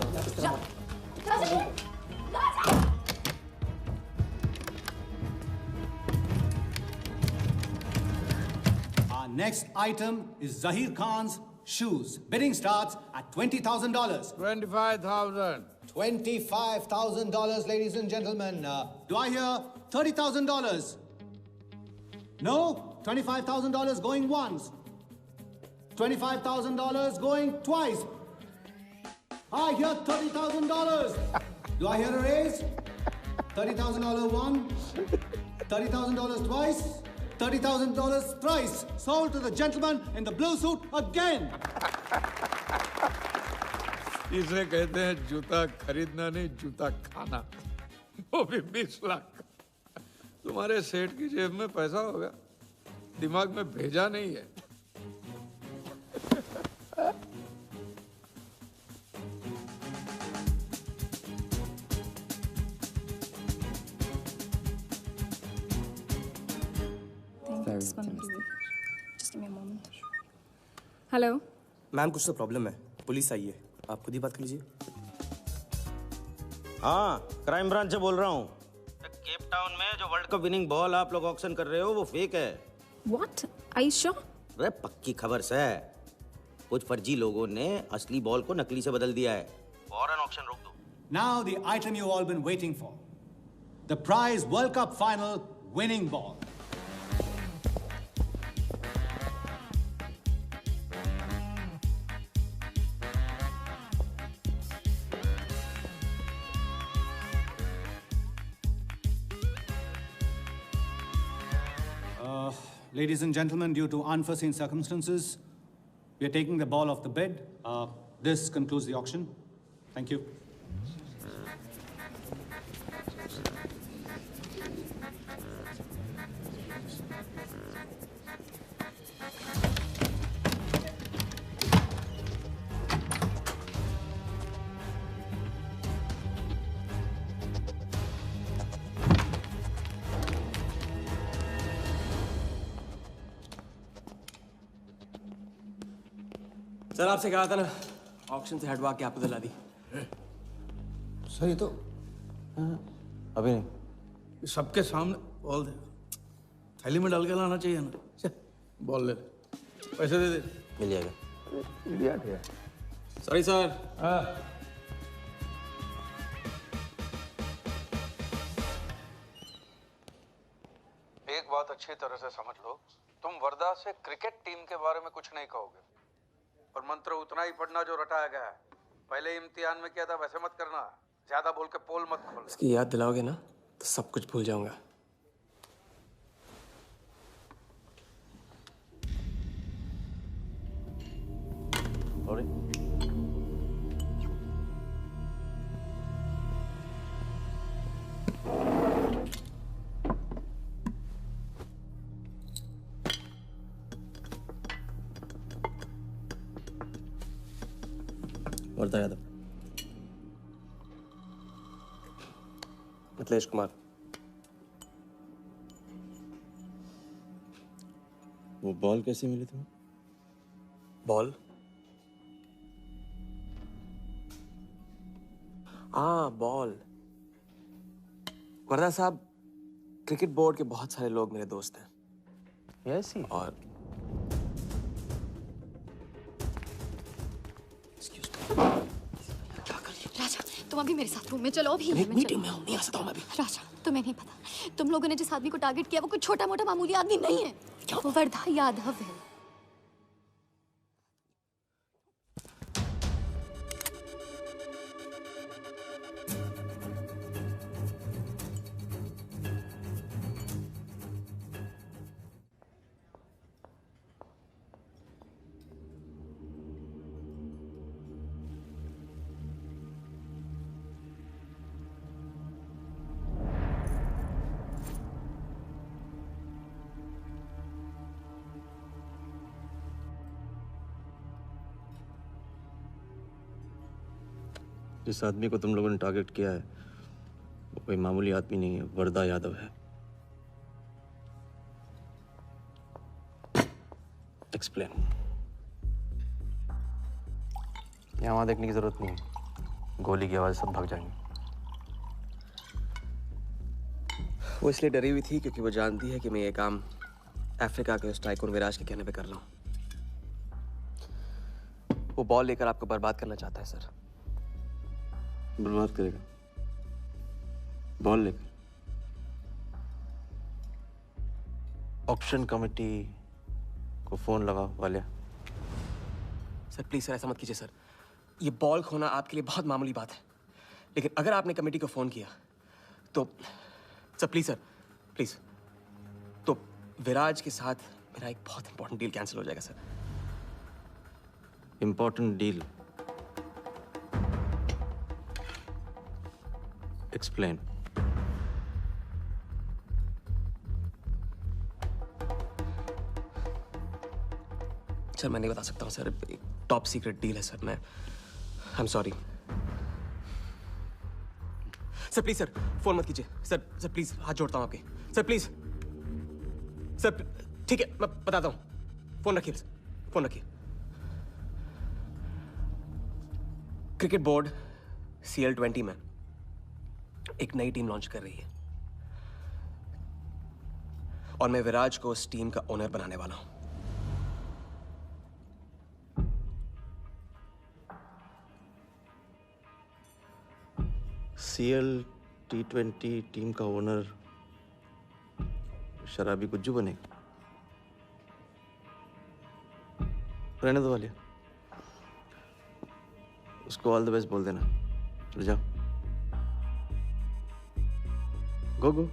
[SPEAKER 11] Our next item is Zahir Khan's shoes. Bidding starts at $20,000.
[SPEAKER 22] $25,000.
[SPEAKER 11] $25,000, ladies and gentlemen. Do I hear $30,000? No? $25,000 going once. $25,000 going twice. I hear $30,000. Do I hear a raise? $30,000 once. $30,000 twice. $30,000 thrice. Sold to the gentleman in the blue suit again.
[SPEAKER 19] इसे कहते हैं जूता खरीदना नहीं, जूता खाना, वो भी 20 लाख। तुम्हारे सेठ की जेब में पैसा होगा, दिमाग में भेजा नहीं है।
[SPEAKER 7] हेलो
[SPEAKER 2] मैम, कुछ तो प्रॉब्लम है, पुलिस आई है, आप खुद ही बात कर लीजिए।
[SPEAKER 8] हाँ, क्राइम ब्रांच से बोल रहा हूँ। केप टाउन में जो वर्ल्ड कप विनिंग बॉल आप लोग ऑक्शन कर रहे हो वो फेक है।
[SPEAKER 7] व्हाट? Are you sure?
[SPEAKER 8] अरे पक्की खबर से। कुछ फर्जी लोगों ने असली बॉल को नकली से बदल दिया है। फौरन ऑक्शन रोक दो।
[SPEAKER 11] Now the item you all been waiting for. The prize World Cup final winning ball. Ladies and gentlemen, due to unforeseen circumstances, we are taking the ball off the bid. This concludes the auction. Thank you.
[SPEAKER 2] Sir, आपसे कहा था ना, auction से हटवा के आपको दिला दी।
[SPEAKER 16] सही तो
[SPEAKER 2] अभी नहीं।
[SPEAKER 22] सबके सामने बॉल दे, थैली में डाल के लाना चाहिए ना। बॉल ले, पैसे दे दे।
[SPEAKER 2] मिल जाएगा।
[SPEAKER 22] इडियट है।
[SPEAKER 2] Sorry sir.
[SPEAKER 12] एक बात अच्छी तरह से समझ लो, तुम वर्धा से क्रिकेट टीम के बारे में कुछ नहीं कहोगे, और मंत्र उतना ही पढ़ना जो रटाया गया है। पहले इम्तिहान में किया था वैसे मत करना, ज्यादा बोल के पोल मत खोलना।
[SPEAKER 2] इसकी याद दिलाओगे ना तो सब कुछ भूल जाऊंगा।
[SPEAKER 1] वर्धा यादव।
[SPEAKER 2] मिथिलेश कुमार।
[SPEAKER 1] वो बॉल कैसे मिली तुम्हें?
[SPEAKER 2] बॉल? हाँ, बॉल। वर्धा साहब, क्रिकेट बोर्ड के बहुत सारे लोग मेरे दोस्त हैं।
[SPEAKER 1] Yes he.
[SPEAKER 2] और
[SPEAKER 3] राजा, तुम अभी मेरे साथ रूम में चलो। अभी
[SPEAKER 2] मीटिंग में हूँ, नहीं आ सकता हूँ मैं अभी।
[SPEAKER 3] राजा, तुम्हें नहीं पता, तुम लोगों ने जिस आदमी को टारगेट किया वो कोई छोटा मोटा मामूली आदमी नहीं है। वो वर्धा यादव है।
[SPEAKER 1] जिस आदमी को तुम लोगों ने टारगेट किया है वो कोई मामूली आदमी नहीं है, वर्धा यादव है। एक्सप्लेन। यहाँ वहाँ देखने की जरूरत नहीं है, गोली की आवाज सब भाग जाएंगे।
[SPEAKER 2] वो इसलिए डरी हुई थी क्योंकि वो जानती है कि मैं ये काम अफ्रीका के उस टाइकून विराज के कहने पे कर रहा हूँ। वो बॉल लेकर आपको बर्बाद करना चाहता है सर।
[SPEAKER 1] बर्बाद करेगा? बॉल लेकर? ऑक्शन कमेटी को फोन लगाओ वालिया।
[SPEAKER 2] सर प्लीज सर, ऐसा मत कीजिए सर। ये बॉल खोना आपके लिए बहुत मामूली बात है, लेकिन अगर आपने कमेटी को फोन किया तो सर प्लीज, तो विराज के साथ मेरा एक बहुत इंपॉर्टेंट डील कैंसिल हो जाएगा sir.
[SPEAKER 1] Important deal? Explain.
[SPEAKER 2] Sir मैं नहीं बता सकता हूँ सर, टॉप सीक्रेट डील है सर। मैं I am sorry sir. Please sir, phone मत कीजिए सर प्लीज, हाथ जोड़ता हूँ आपके सर, प्लीज सर। ठीक है, मैं बताता हूँ। फोन रखिए, फोन रखिए। क्रिकेट बोर्ड CL20 में एक नई टीम लॉन्च कर रही है और मैं विराज को उस टीम का ओनर बनाने वाला हूं।
[SPEAKER 1] CL T20 टीम का ओनर शराबी गुज्जू बनेगा? रहने दो वालिया, उसको ऑल द बेस्ट बोल देना। चल जाओ, गो।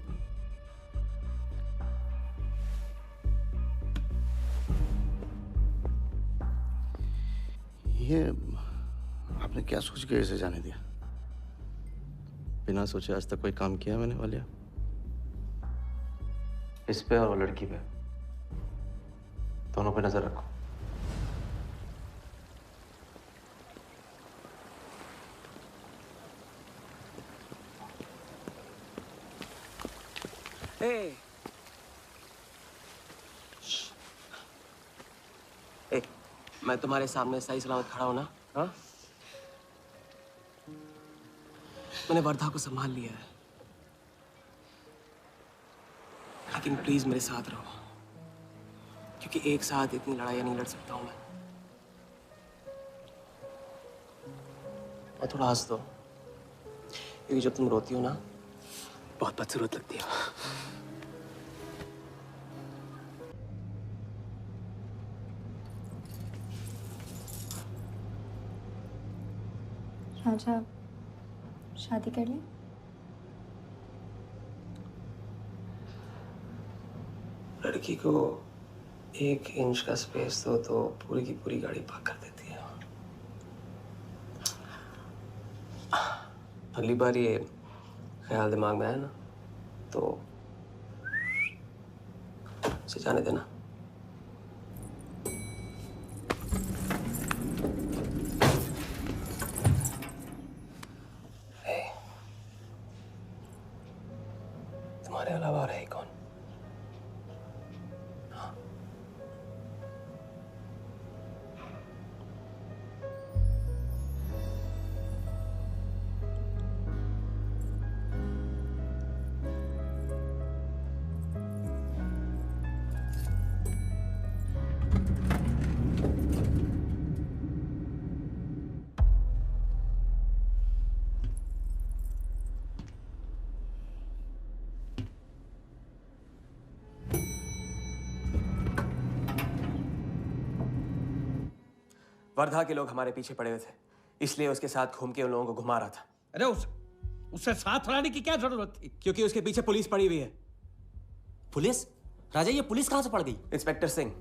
[SPEAKER 1] ये आपने क्या सोच के इसे जाने दिया? बिना सोचे आज तक कोई काम किया मैंने वालिया? इस पे और वो लड़की पे, दोनों पे नजर रखो।
[SPEAKER 2] मैं तुम्हारे सामने सही सलामत खड़ा हूं ना? हाँ, मैंने वर्धा को संभाल लिया है, लेकिन प्लीज मेरे साथ रहो, क्योंकि एक साथ इतनी लड़ाइयां नहीं लड़ सकता हूं मैं। और थोड़ा हंस दो, क्योंकि जब तुम रोती हो ना बहुत बदसूरत लगती हो।
[SPEAKER 9] राजा शादी कर ले?
[SPEAKER 2] लड़की को 1 इंच का स्पेस दो तो पूरी की पूरी गाड़ी पार्क कर देती है। अगली बार ये ख्याल दिमाग में आया ना तो उसे जाने देना। तुम्हारे अलावा और है ही कौन? वर्धा के लोग हमारे पीछे पड़े हुए थे, इसलिए उसके साथ घूम के उन लोगों को घुमा रहा था।
[SPEAKER 19] अरे उससे साथ लाने की क्या जरूरत थी?
[SPEAKER 2] क्योंकि उसके पीछे पुलिस पड़ी हुई है।
[SPEAKER 18] पुलिस? राजा ये पुलिस कहां से पड़ गई?
[SPEAKER 2] इंस्पेक्टर सिंह,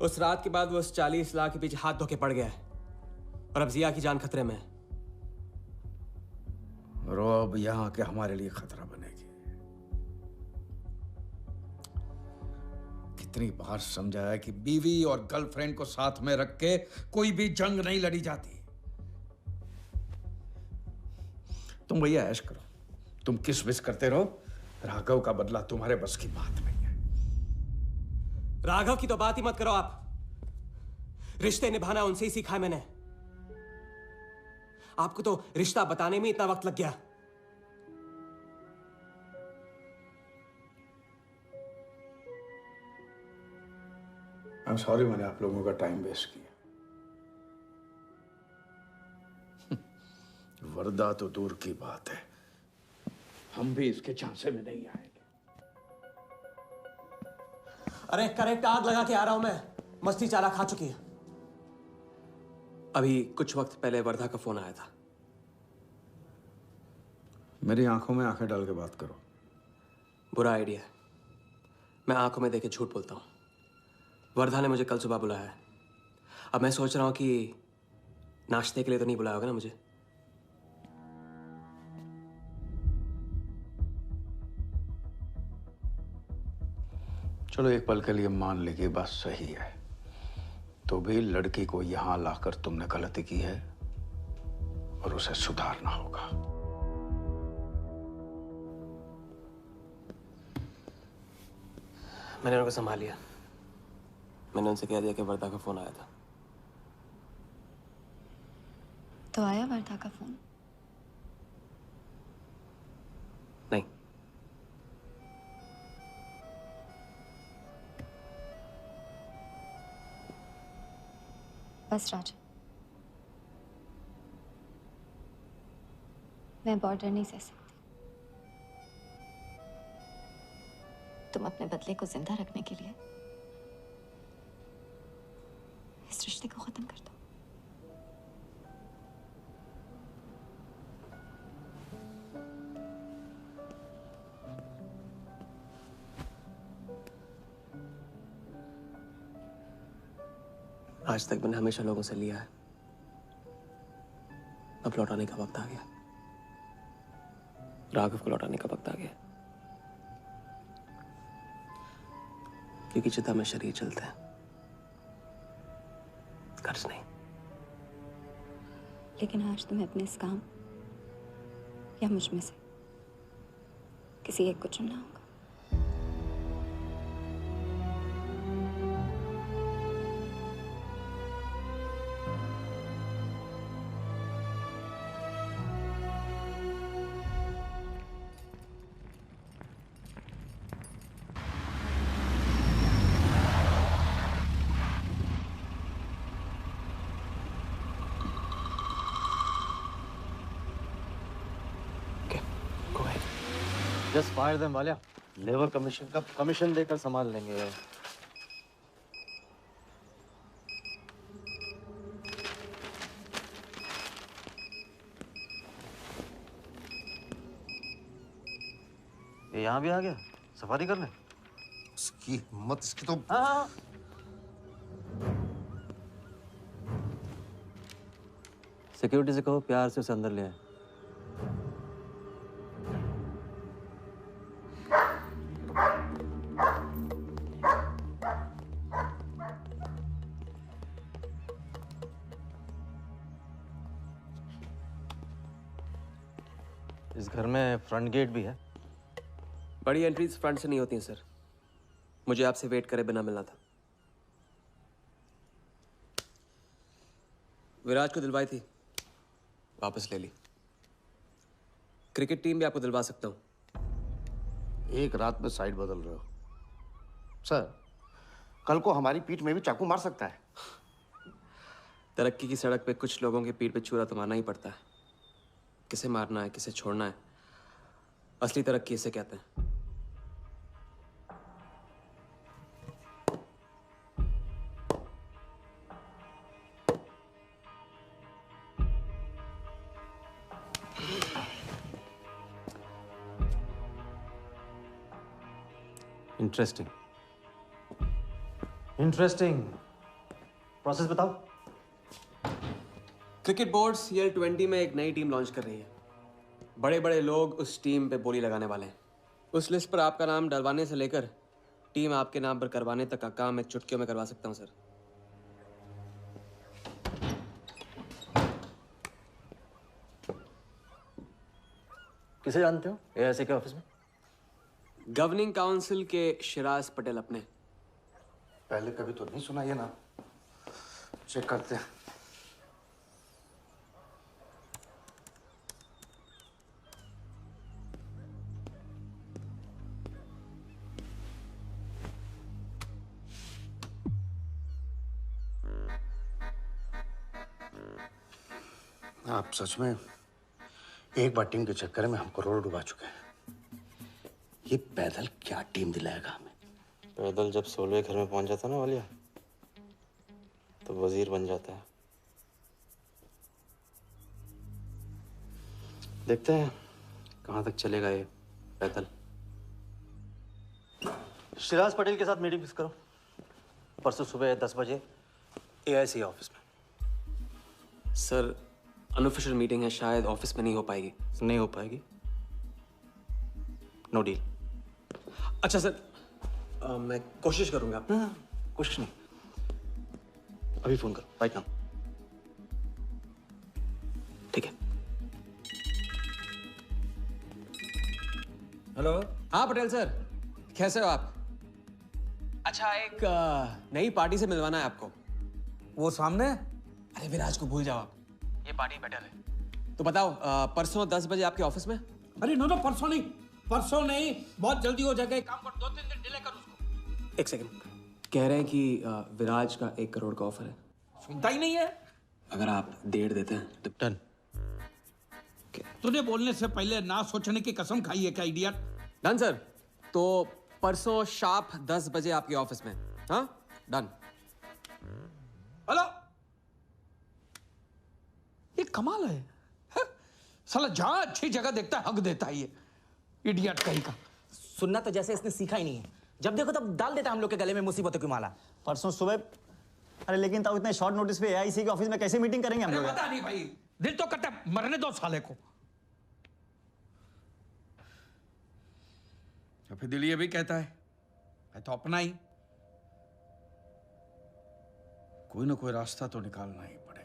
[SPEAKER 2] उस रात के बाद वो उस 40 लाख के पीछे हाथ धो के पड़ गया है और अब जिया की जान खतरे में है।
[SPEAKER 19] और वो अब यहाँ के हमारे लिए खतरा बनेगी। कितनी बार समझाया कि बीवी और गर्लफ्रेंड को साथ में रख के कोई भी जंग नहीं लड़ी जाती। तुम भैया ऐश करो, तुम किस विस करते रहो। राघव का बदला तुम्हारे बस की बात नहीं है।
[SPEAKER 2] राघव की तो बात ही मत करो आप। रिश्ते निभाना उनसे ही सीखा है मैंने। आपको तो रिश्ता बताने में इतना वक्त लग गया।
[SPEAKER 19] I'm sorry मैंने आप लोगों का टाइम वेस्ट किया। वर्दा तो दूर की बात है, हम भी इसके झांसे में नहीं आएंगे।
[SPEAKER 2] अरे करेक्ट आग लगा के आ रहा हूं मैं। मस्ती चाला खा चुकी है। अभी कुछ वक्त पहले वर्धा का फोन आया था।
[SPEAKER 19] मेरी आंखों में आंखें डाल के बात करो।
[SPEAKER 2] बुरा आइडिया है। मैं आंखों में देके झूठ बोलता हूं। वर्धा ने मुझे कल सुबह बुलाया है। अब मैं सोच रहा हूं कि नाश्ते के लिए तो नहीं बुलाया होगा ना मुझे।
[SPEAKER 19] चलो एक पल के लिए मान ली कि बात सही है, तो भी लड़की को यहां लाकर तुमने गलती की है और उसे सुधारना होगा।
[SPEAKER 2] मैंने उनको संभाल लिया। मैंने उनसे कह दिया कि वर्धा का फोन आया था।
[SPEAKER 9] तो आया वर्धा का फोन?
[SPEAKER 2] नहीं।
[SPEAKER 9] बस राजा, मैं बॉर्डर नहीं सह सकती। तुम अपने बदले को जिंदा रखने के लिए इस रिश्ते को खत्म कर दो।
[SPEAKER 2] आज तक मैंने हमेशा लोगों से लिया है, अब लौटाने का वक्त आ गया। राघव को लौटाने का वक्त आ गया। क्योंकि चिता में शरीर चलते हैं, कर्ज नहीं।
[SPEAKER 9] लेकिन आज तुम्हें अपने इस काम या मुझ में से किसी एक को चुनना होगा।
[SPEAKER 1] Just fire them Walia. Labour commission का कमीशन देकर संभाल लेंगे। ये यहाँ भी आ गया सफारी करने।
[SPEAKER 17] इसकी हिम्मत, इसकी तो।
[SPEAKER 1] हाँ। सिक्योरिटी से कहो प्यार से उसे अंदर ले आए। इस घर में फ्रंट गेट भी है।
[SPEAKER 2] बड़ी एंट्रीज फ्रंट से नहीं होती हैं सर। मुझे आपसे वेट करे बिना मिलना था। विराज को दिलवाई थी, वापस ले ली। क्रिकेट टीम भी आपको दिलवा सकता हूं।
[SPEAKER 1] एक रात में साइड बदल रहे हो सर। कल को हमारी पीठ में भी चाकू मार सकता है।
[SPEAKER 2] तरक्की की सड़क पे कुछ लोगों की पीठ पे छुरा तो मारना ही पड़ता है। किसे मारना है, किसे छोड़ना है, असली तरक्की इसे कहते हैं।
[SPEAKER 1] इंटरेस्टिंग।
[SPEAKER 18] प्रोसेस बताओ।
[SPEAKER 2] क्रिकेट बोर्ड CL20 में एक नई टीम लॉन्च कर रही है। बड़े बड़े लोग उस टीम पे बोली लगाने वाले हैं। उस लिस्ट पर आपका नाम डलवाने से लेकर टीम आपके नाम पर करवाने तक का काम मैं चुटकियों में करवा सकता हूं सर।
[SPEAKER 1] किसे जानते हो AIC के ऑफिस में?
[SPEAKER 2] गवर्निंग काउंसिल के शिराज पटेल अपने।
[SPEAKER 1] पहले कभी तो नहीं सुना ये नाम। चेक करते हैं। आप सच में एक बार टीम के चक्कर में हम करोड़ डुबा चुके हैं। ये पैदल क्या टीम दिलाएगा हमें? पैदल जब 16वें घर में पहुंच जाता ना वालिया, तो वजीर बन जाता है। देखते हैं कहां तक चलेगा ये पैदल।
[SPEAKER 18] शिराज पटेल के साथ मीटिंग फिक्स करो परसों सुबह 10 बजे AIC ऑफिस में।
[SPEAKER 2] सर अनऑफिशियल मीटिंग है, शायद ऑफिस में नहीं हो पाएगी।
[SPEAKER 1] नहीं हो पाएगी? No deal.
[SPEAKER 2] अच्छा सर, मैं कोशिश करूंगा।
[SPEAKER 1] कुछ नहीं, अभी फोन करो राइट नाउ।
[SPEAKER 2] ठीक है।
[SPEAKER 19] हेलो।
[SPEAKER 2] हाँ पटेल सर, कैसे हो आप? अच्छा, एक नई पार्टी से मिलवाना है आपको।
[SPEAKER 19] वो सामने?
[SPEAKER 2] अरे विराज को भूल जाओ आप, ये पार्टी बेटर है। तो बताओ परसों 10 बजे आपके ऑफिस में?
[SPEAKER 19] अरे नो परसों नहीं, बहुत जल्दी हो जाएगा। एक काम कर, 2-3 दिन डिले कर उसको।
[SPEAKER 2] एक सेकंड, कह रहे हैं कि विराज का 1 करोड़ का ऑफर है।
[SPEAKER 19] सुनता ही नहीं है।
[SPEAKER 2] अगर आप 1.5 देते हैं तो डन।
[SPEAKER 19] तूने बोलने से पहले ना सोचने की कसम खाई है क्या इडियट?
[SPEAKER 2] Done sir. तो परसों शार्प 10 बजे आपके ऑफिस में। हाँ डन।
[SPEAKER 19] हेलो, ये कमाल है, साला जहां अच्छी जगह देखता है हक देता है ये इडियट कहीं का।
[SPEAKER 14] सुनना तो जैसे इसने सीखा ही नहीं है। जब देखो तब डाल देता है हम लोग के गले में मुसीबतों की माला। परसों सुबह। अरे लेकिन तब इतने शॉर्ट नोटिस पे AIC के ऑफिस में कैसे मीटिंग करेंगे हम लोग?
[SPEAKER 19] पता नहीं भाई, दिल तो करता है मरने दो साले को। तो फिर दिल ये भी कहता है मैं तो अपना ही। कोई ना कोई रास्ता तो निकालना ही पड़ेगा।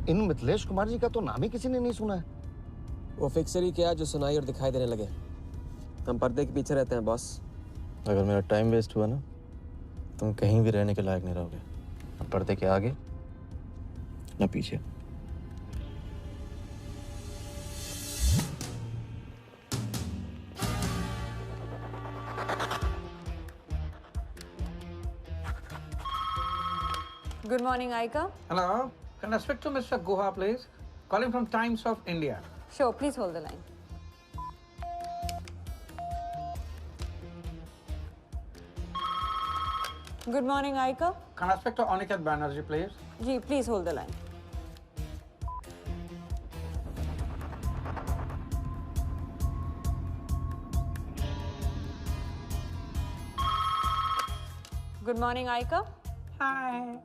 [SPEAKER 1] इन मिथिलेश कुमार जी का तो नाम ही किसी ने नहीं सुना है।
[SPEAKER 2] वो फिक्सर ही क्या जो सुनाई और दिखाई देने लगे। हम पर्दे के पीछे रहते हैं बॉस।
[SPEAKER 1] अगर मेरा टाइम वेस्ट हुआ ना, तुम कहीं भी रहने के लायक नहीं रहोगे, ना पर्दे के आगे ना पीछे।
[SPEAKER 4] Good morning, Aika.
[SPEAKER 19] Hello. Can I speak to Mr. Guha, please?
[SPEAKER 12] calling from Times of India.
[SPEAKER 4] Sure, please hold the line. Good morning, Aika.
[SPEAKER 12] Can I speak to Aniket Banerjee, please?
[SPEAKER 4] Ji, please hold the line. Good morning, Aika.
[SPEAKER 12] Hi.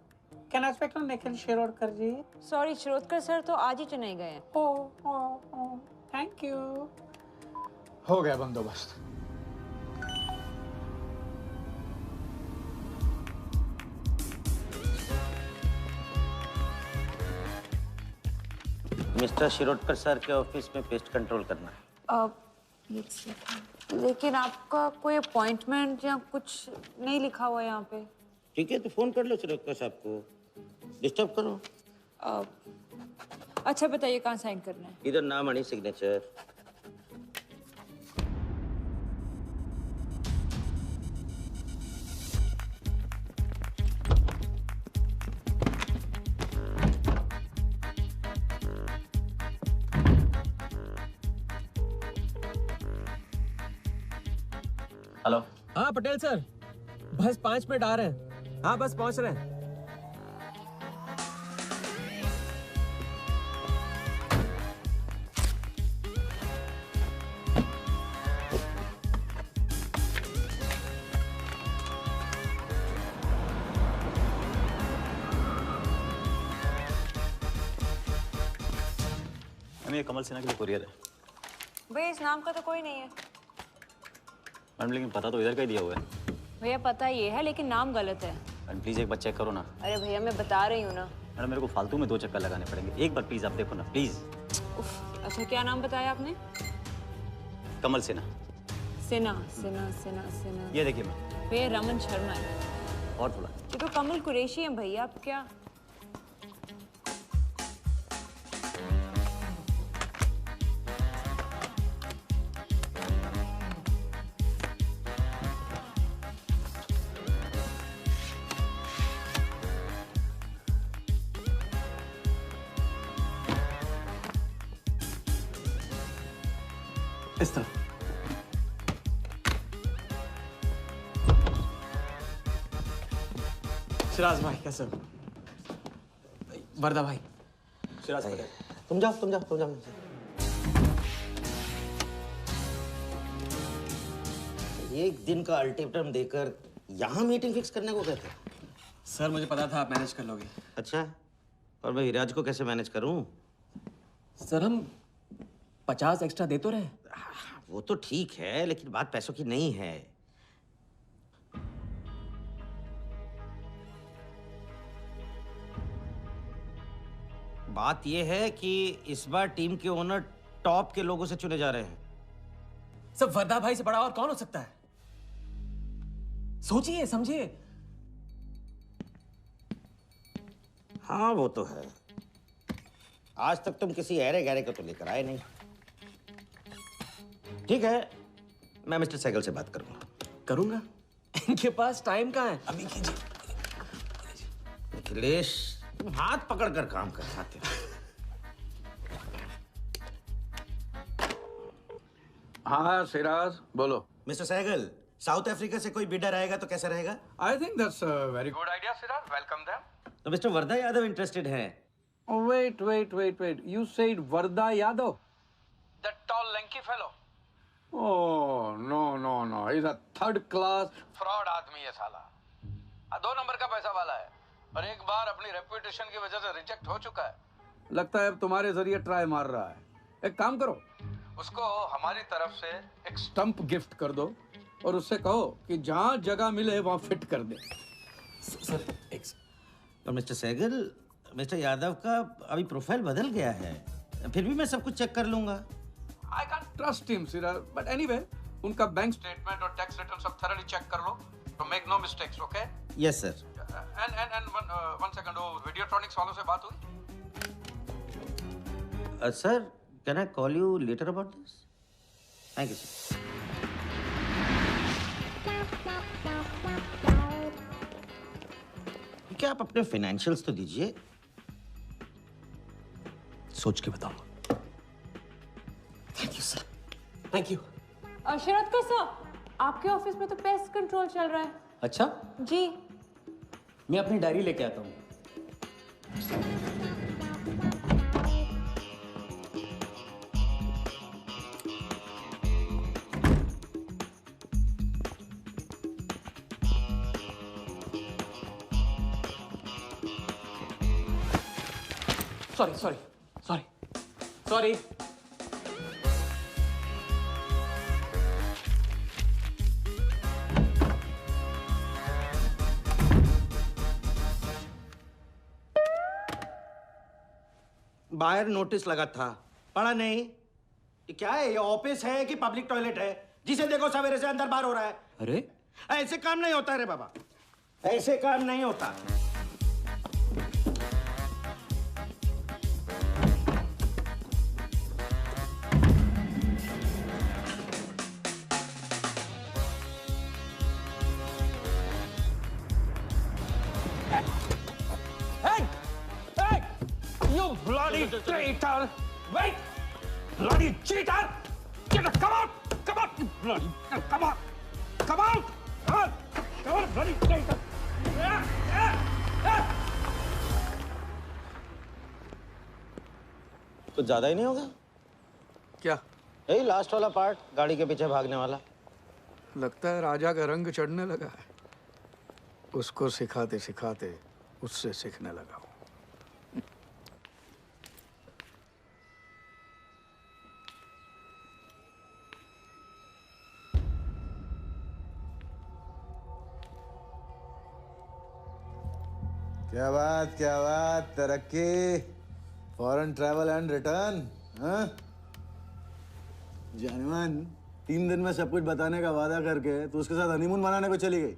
[SPEAKER 12] Can I speak to Nikhil Shirodkar ji?
[SPEAKER 4] Sorry, Shirodkar sir तो आज ही चेन्नई गए हैं.
[SPEAKER 12] Oh, thank you. हो गया बंदोबस्त.
[SPEAKER 8] Mister Shirodkar sir के office में pest control करना है.
[SPEAKER 4] लेकिन आपका कोई अपॉइंटमेंट या कुछ नहीं लिखा हुआ यहाँ पे.
[SPEAKER 8] ठीक है, तो फोन कर लो शिरोडकर साहब को. डिस्टर्ब करो.
[SPEAKER 4] अच्छा बताइए कहाँ साइन करना है.
[SPEAKER 8] इधर नाम आणि सिग्नेचर.
[SPEAKER 18] हेलो.
[SPEAKER 2] हाँ पटेल सर, बस 5 मिनट आ रहे हैं. हाँ बस पहुंच रहे हैं.
[SPEAKER 18] ये कमल सिन्हा के लिए कुरियर है.
[SPEAKER 4] भैया इस नाम का तो कोई नहीं है.
[SPEAKER 18] मैडम लेकिन पता तो इधर का ही दिया हुआ है.
[SPEAKER 4] भैया पता ये है लेकिन नाम गलत है.
[SPEAKER 18] मैडम प्लीज एक बार चेक करो ना.
[SPEAKER 4] अरे भैया मैं बता रही हूँ ना.
[SPEAKER 18] मैडम मेरे को फालतू में 2 चक्कर लगाने पड़ेंगे. एक बार प्लीज आप देखो ना प्लीज.
[SPEAKER 4] अच्छा क्या नाम बताया आपने.
[SPEAKER 18] कमल सिन्हा.
[SPEAKER 4] सिन्हा सिन्हा सिन्हा सिन्हा.
[SPEAKER 18] ये देखिए मैम.
[SPEAKER 4] भैया रमन शर्मा है.
[SPEAKER 18] और थोड़ा.
[SPEAKER 4] ये तो कमल कुरैशी है भैया. आप क्या.
[SPEAKER 2] इस तरफ. सिराज भाई कैसे हो. वर्दा भाई.
[SPEAKER 18] सिराज भाई.
[SPEAKER 8] तुम जाओ. एक दिन का अल्टीमेटम देकर यहाँ मीटिंग फिक्स करने को कहते.
[SPEAKER 2] सर मुझे पता था आप मैनेज कर लोगे.
[SPEAKER 8] अच्छा, और मैं विराज को कैसे मैनेज करूं?
[SPEAKER 2] सर हम 50 एक्स्ट्रा दे तो रहे.
[SPEAKER 8] वो तो ठीक है, लेकिन बात पैसों की नहीं है. बात यह है कि इस बार टीम के ओनर टॉप के लोगों से चुने जा रहे हैं.
[SPEAKER 2] सब वर्दा भाई से बड़ा और कौन हो सकता है. सोचिए समझिए.
[SPEAKER 8] हाँ वो तो है. आज तक तुम किसी ऐरे गैरे को तो लेकर आए नहीं. ठीक है, मैं मिस्टर सहगल से बात
[SPEAKER 2] करूंगा. इनके पास टाइम कहाँ है. अभी कीजिए.
[SPEAKER 8] अखिलेश तुम हाथ पकड़कर काम कर सकते हो.
[SPEAKER 12] हाँ सिराज बोलो.
[SPEAKER 8] मिस्टर सहगल, साउथ अफ्रीका से कोई बिडर आएगा तो कैसा रहेगा?
[SPEAKER 12] I think that's very good. Good idea Siraj. Welcome them.
[SPEAKER 8] तो मिस्टर वर्दा यादव इंटरेस्टेड हैं?
[SPEAKER 12] Wait. You said Varda Yadav? That tall, lanky fellow? Oh, no. He's a third class fraud आदमी है साला. 2 नंबर का पैसा वाला है. और एक बार अपनी रेपुटेशन की वजह से रिजेक्ट हो चुका है. लगता है अब तुम्हारे जरिए ट्राई मार रहा है. एक काम करो, उसको हमारी तरफ से एक स्टंप गिफ्ट कर दो और उससे कहो कि जहाँ जगह मिले वहाँ फिट कर दे.
[SPEAKER 2] सर एक.
[SPEAKER 8] और मिस्टर सहगल, मिस्टर यादव का अभी प्रोफाइल बदल गया है. फिर भी मैं सब कुछ चेक कर लूंगा.
[SPEAKER 12] I can't trust him, Siraj. But anyway, उनका बैंक स्टेटमेंट और टैक्स रिटर्न सब thoroughly चेक कर लो. तो make no mistakes, okay?
[SPEAKER 8] Yes, sir.
[SPEAKER 12] And one second, वो Videotronics वालों से बात हुई?
[SPEAKER 8] Sir, can I call you later about this? Thank you, sir. क्या आप अपने फाइनेंशियल्स तो दीजिए.
[SPEAKER 2] सोच के बताऊंगा। Thank you sir, thank you.
[SPEAKER 4] Sharad का सर, आपके ऑफिस में तो पेस्ट कंट्रोल चल रहा है।
[SPEAKER 18] अच्छा,
[SPEAKER 4] जी।
[SPEAKER 18] मैं अपनी डायरी लेके आता हूँ।
[SPEAKER 2] Sorry sorry sorry sorry.
[SPEAKER 8] बाहर नोटिस लगा था, पढ़ा नहीं? ये क्या है? ये ऑफिस है कि पब्लिक टॉयलेट है? जिसे देखो सवेरे से अंदर बाहर हो रहा है।
[SPEAKER 18] अरे
[SPEAKER 8] ऐसे काम नहीं होता रे बाबा, ऐसे काम नहीं होता।
[SPEAKER 19] You bloody traitor! Wait! Bloody cheater! Get up! Come out! Come out! You bloody! Come on! Come out! Come on! Come on, bloody traitor!
[SPEAKER 8] कुछ ज्यादा ही नहीं होगा
[SPEAKER 19] क्या?
[SPEAKER 8] यही लास्ट वाला पार्ट, गाड़ी के पीछे भागने वाला।
[SPEAKER 19] लगता है राजा का रंग चढ़ने लगा है। उसको सिखाते सिखाते उससे सीखने लगा हूं।
[SPEAKER 22] क्या बात, तरक्की, फॉरेन ट्रैवल एंड रिटर्न। हाँ जानवन, 3 दिन में सब कुछ बताने का वादा करके तू उसके साथ हनीमून मनाने को चली गई।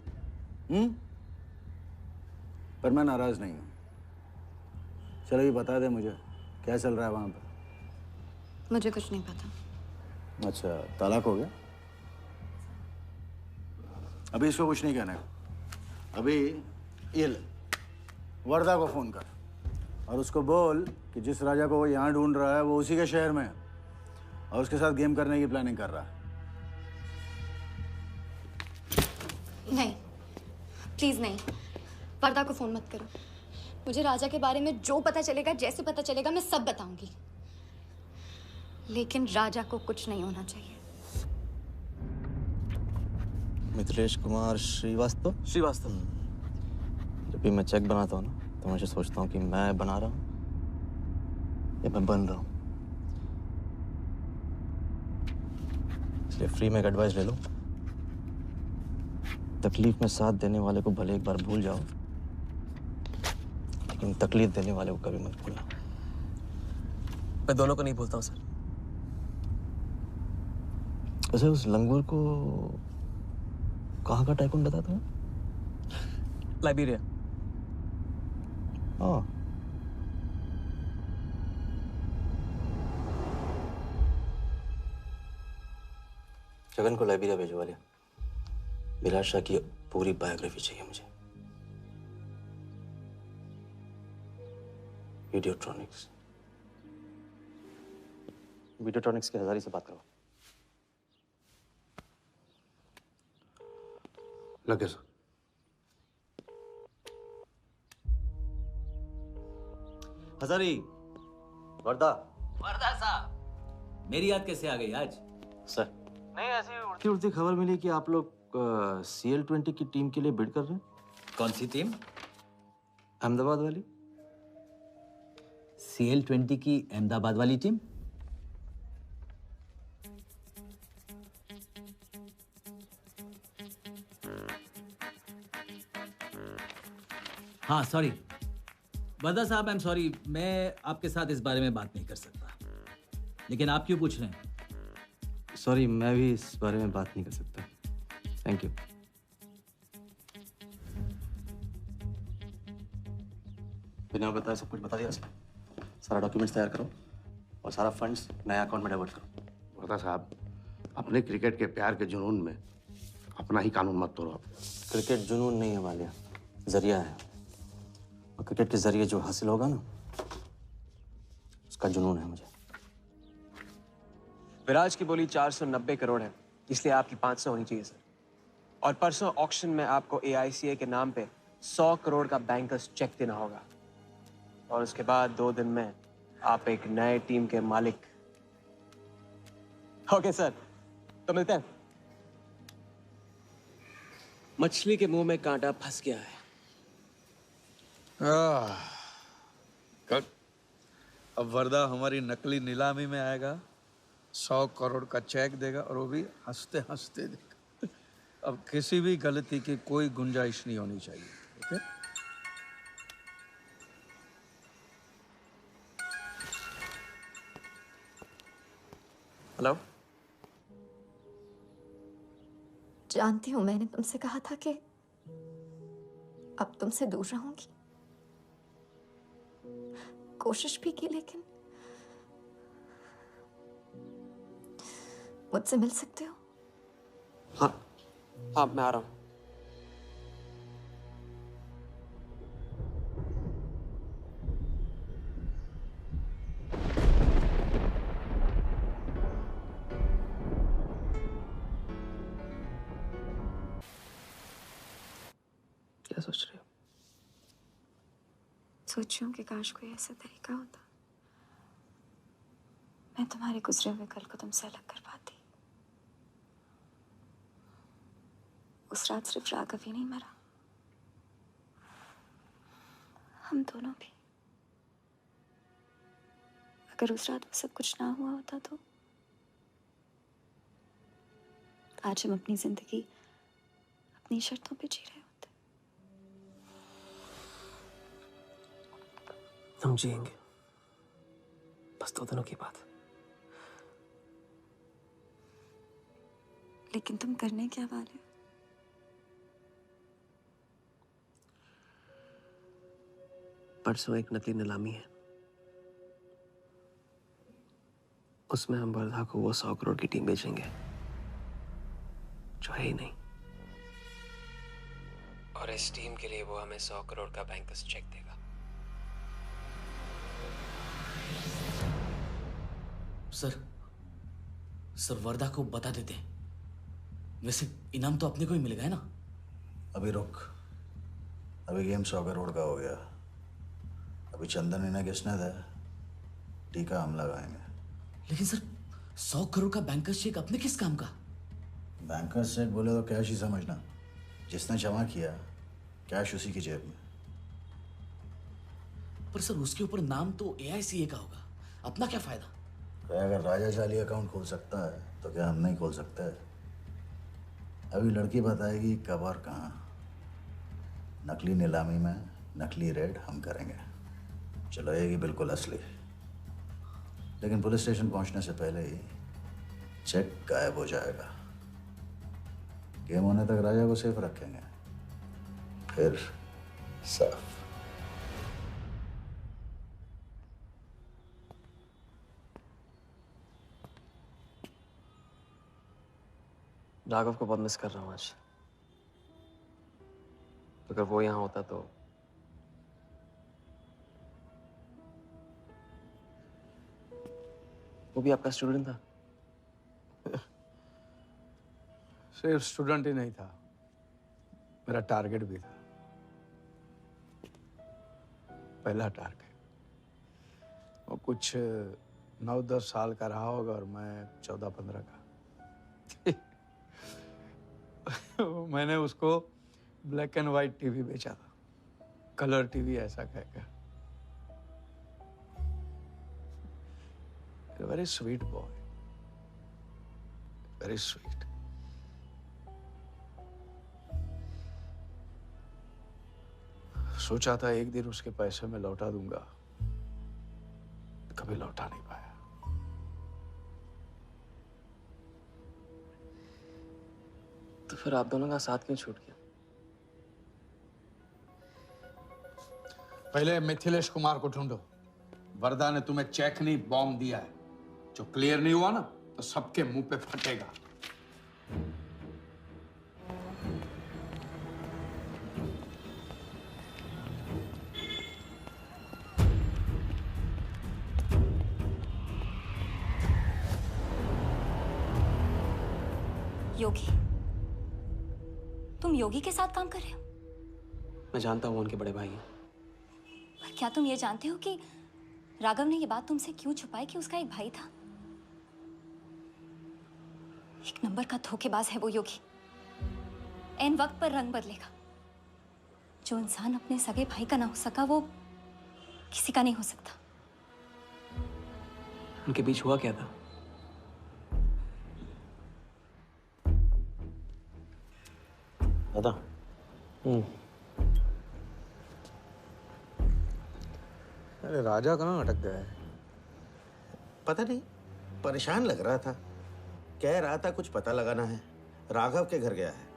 [SPEAKER 22] पर मैं नाराज नहीं हूँ। चलो ये बता दे मुझे, क्या चल रहा है वहां पर?
[SPEAKER 9] मुझे कुछ नहीं पता।
[SPEAKER 22] अच्छा, तलाक हो गया? अभी इसको कुछ नहीं कहना है। अभी ये ले, वर्दा को फोन कर और उसको बोल कि जिस राजा को वो यहाँ ढूंढ रहा है वो उसी के शहर में है और उसके साथ गेम करने की प्लानिंग कर रहा है।
[SPEAKER 9] नहीं, प्लीज नहीं, वर्दा को फोन मत करो। मुझे राजा के बारे में जो पता चलेगा, जैसे पता चलेगा, मैं सब बताऊंगी, लेकिन राजा को कुछ नहीं होना चाहिए।
[SPEAKER 18] मिथिलेश कुमार श्रीवास्तव। जब भी मैं चेक बनाता हूँ ना, तो मुझे सोचता हूँ कि मैं बना रहा हूँ या मैं बन रहा हूँ। इसलिए फ्री में एक एडवाइस ले लो, तकलीफ में साथ देने वाले को भले एक बार भूल जाओ, लेकिन तकलीफ देने वाले को कभी मत भूलना।
[SPEAKER 2] मैं दोनों को नहीं भूलता हूँ सर।
[SPEAKER 18] वैसे उस लंगूर को कहाँ का टाइकून बताया तुम्हें?
[SPEAKER 2] लाइबेरिया।
[SPEAKER 18] हाँ, जगन को लाइबेरिया भेजवा लिया। विराट शाह की पूरी बायोग्राफी चाहिए मुझे। वीडियोट्रॉनिक्स के हजारी से बात करो।
[SPEAKER 1] लगे सर।
[SPEAKER 18] हजारी, वर्दा।
[SPEAKER 21] वर्दा साहब, मेरी याद कैसे आ गई आज?
[SPEAKER 18] सर, नहीं ऐसी उड़ती उड़ती खबर मिली कि आप लोग CL20 की टीम के लिए बिड कर रहे हैं।
[SPEAKER 21] कौन सी टीम?
[SPEAKER 18] अहमदाबाद वाली।
[SPEAKER 21] CL20 की अहमदाबाद वाली टीम? हाँ सॉरी वर्दा साहब, आई एम सॉरी, मैं आपके साथ इस बारे में बात नहीं कर सकता। लेकिन आप क्यों पूछ रहे हैं?
[SPEAKER 18] सॉरी, मैं भी इस बारे में बात नहीं कर सकता। Thank you. बिना बताए सब कुछ बता दिया सर। सारा डॉक्यूमेंट्स तैयार करो और सारा फंड्स नए अकाउंट में डाइवर्ट करो।
[SPEAKER 1] वर्दा साहब, अपने क्रिकेट के प्यार के जुनून में अपना ही कानून मत तोड़ो।
[SPEAKER 18] क्रिकेट जुनून नहीं है वालिया, जरिया है। और क्रिकेट के जरिए जो हासिल होगा ना,
[SPEAKER 1] का जुनून है मुझे।
[SPEAKER 2] विराज की बोली 490 करोड़ है, इसलिए आपकी 500 होनी चाहिए सर। और परसों ऑक्शन में आपको AICA के नाम पे 100 करोड़ का बैंकर्स चेक देना होगा। और उसके बाद 2 दिन में आप एक नए टीम के मालिक। ओके सर, तो मिलते हैं। मछली के मुंह में कांटा फंस गया है।
[SPEAKER 19] कट। अब वर्दा हमारी नकली नीलामी में आएगा, 100 करोड़ का चेक देगा और वो भी हंसते हंसते देगा। अब किसी भी गलती की कोई गुंजाइश नहीं होनी चाहिए। ओके?
[SPEAKER 2] हेलो।
[SPEAKER 3] जानती हूँ मैंने तुमसे कहा था कि अब तुमसे दूर रहूंगी। कोशिश भी की, लेकिन मुझसे मिल सकते हो?
[SPEAKER 2] हाँ, मैं आ रहा हूँ। क्या सोच रहे हो?
[SPEAKER 3] सोच रही हूँ कि काश कोई ऐसा तरीका होता मैं तुम्हारे गुजरे हुए कल को तुमसे अलग कर पाती। उस रात सिर्फ राघव ही नहीं मरा, हम दोनों भी। अगर उस रात वो सब कुछ ना हुआ होता तो आज हम अपनी जिंदगी अपनी शर्तों पे जी रहे होते।
[SPEAKER 2] हम जिएंगे, बस 2 दिनों की बात।
[SPEAKER 3] लेकिन तुम करने क्या वाले हो?
[SPEAKER 2] परसों एक नकली नीलामी है, उसमें हम वर्धा को वो 100 करोड़ की टीम बेचेंगे जो है ही नहीं। और इस टीम के लिए वो हमें 100 करोड़ का बैंकर्स चेक देगा।
[SPEAKER 21] सर वर्धा को बता देते हैं। वैसे इनाम तो अपने को ही मिलेगा है ना?
[SPEAKER 22] अभी रुक, अभी गेम 100 करोड़ का हो गया। अभी चंदन इन्हें किसने था, टीका हम लगाएंगे।
[SPEAKER 21] लेकिन सर 100 करोड़ का बैंकर्स चेक अपने किस काम का?
[SPEAKER 22] बैंकर्स चेक बोले तो कैश ही समझना। जिसने जमा किया कैश उसी की जेब में।
[SPEAKER 21] पर सर उसके ऊपर नाम तो AICA का होगा, अपना क्या फायदा?
[SPEAKER 22] अगर राजा चाली अकाउंट खोल सकता है तो क्या हम नहीं खोल सकते? अभी लड़की बताएगी कब और कहाँ। नकली नीलामी में नकली रेड हम करेंगे, चलाएगी बिल्कुल असली। लेकिन पुलिस स्टेशन पहुंचने से पहले ही चेक गायब हो जाएगा। गेम होने तक राजा को सेफ रखेंगे, फिर साफ।
[SPEAKER 2] राघव को बहुत मिस कर रहा हूँ आज। अगर वो यहाँ होता तो वो भी आपका स्टूडेंट था।
[SPEAKER 19] सिर्फ स्टूडेंट ही नहीं था, मेरा टारगेट भी था। पहला टारगेट। वो कुछ 9-10 साल का रहा होगा और मैं 14-15 का। मैंने उसको ब्लैक एंड व्हाइट टीवी बेचा था, कलर टीवी ऐसा कहकर। Very sweet boy, very sweet. सोचा था एक दिन उसके पैसे मैं लौटा दूंगा, कभी लौटा नहीं पाया।
[SPEAKER 2] तो फिर आप दोनों का साथ क्यों छूट गया?
[SPEAKER 19] पहले मिथिलेश कुमार को ढूंढो। वर्धा ने तुम्हें चेक नहीं बॉम्ब दिया है। जो क्लियर नहीं हुआ ना तो सबके मुंह पे फटेगा।
[SPEAKER 9] योगी, तुम योगी के साथ काम कर रहे हो?
[SPEAKER 2] मैं जानता हूँ वो उनके बड़े भाई हैं।
[SPEAKER 9] पर क्या तुम ये जानते हो कि राघव ने ये बात तुमसे क्यों छुपाई कि उसका एक भाई था? एक नंबर का धोखेबाज है वो योगी। ऐन वक्त पर रंग बदलेगा। जो इंसान अपने सगे भाई का ना हो सका वो किसी का नहीं हो सकता।
[SPEAKER 2] उनके बीच हुआ क्या था?
[SPEAKER 1] दादा।
[SPEAKER 8] अरे राजा कहाँ अटक गया है? पता नहीं, परेशान लग रहा था। कह रहा था कुछ पता लगाना है। राघव के घर गया है।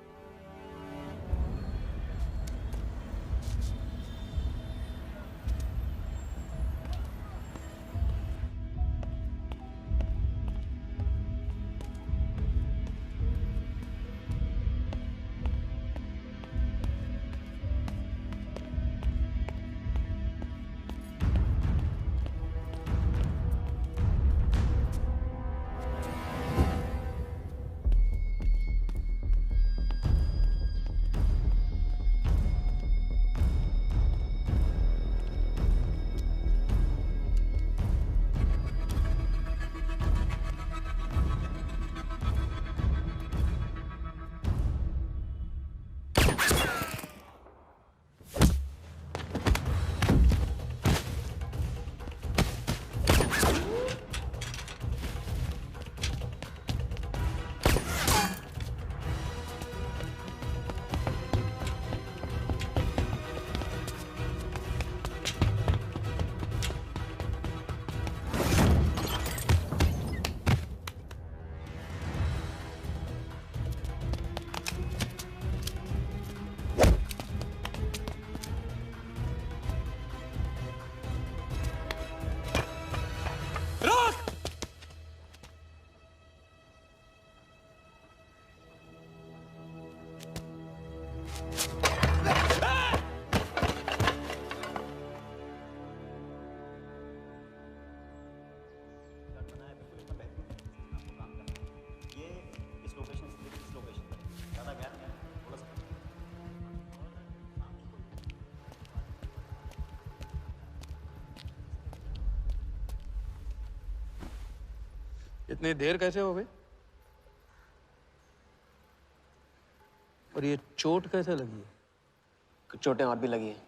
[SPEAKER 12] इतनी देर कैसे हो गई? और ये चोट कैसे लगी है?
[SPEAKER 2] कुछ चोटें और भी लगी हैं।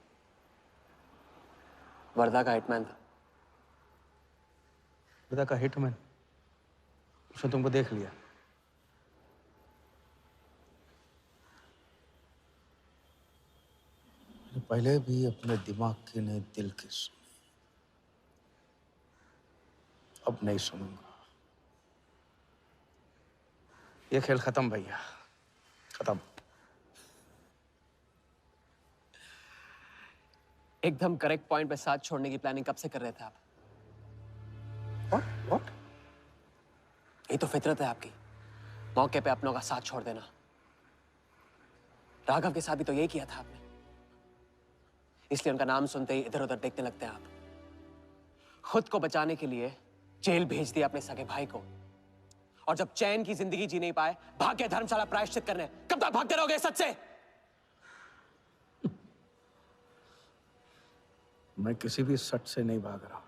[SPEAKER 2] वर्धा का हिटमैन था।
[SPEAKER 12] वर्धा का हिटमैन? उसने तुमको देख लिया? पहले भी अपने दिमाग की नहीं, दिल की सुनी। अब नहीं सुनूंगा। ये खेल खत्म भैया, खत्म।
[SPEAKER 2] एकदम करेक्ट पॉइंट पे साथ छोड़ने की प्लानिंग कब से कर रहे थे आप?
[SPEAKER 12] What?
[SPEAKER 2] ये तो फितरत है आपकी, मौके पे अपनों का साथ छोड़ देना। राघव के साथ भी तो यही किया था आपने, इसलिए उनका नाम सुनते ही इधर उधर देखने लगते हैं आप। खुद को बचाने के लिए जेल भेज दिया अपने सगे भाई को, और जब चैन की जिंदगी जी नहीं पाए भाग के धर्मशाला प्रायश्चित करने। कब तक भागते रहोगे सच से?
[SPEAKER 12] मैं किसी भी सच से नहीं भाग रहा।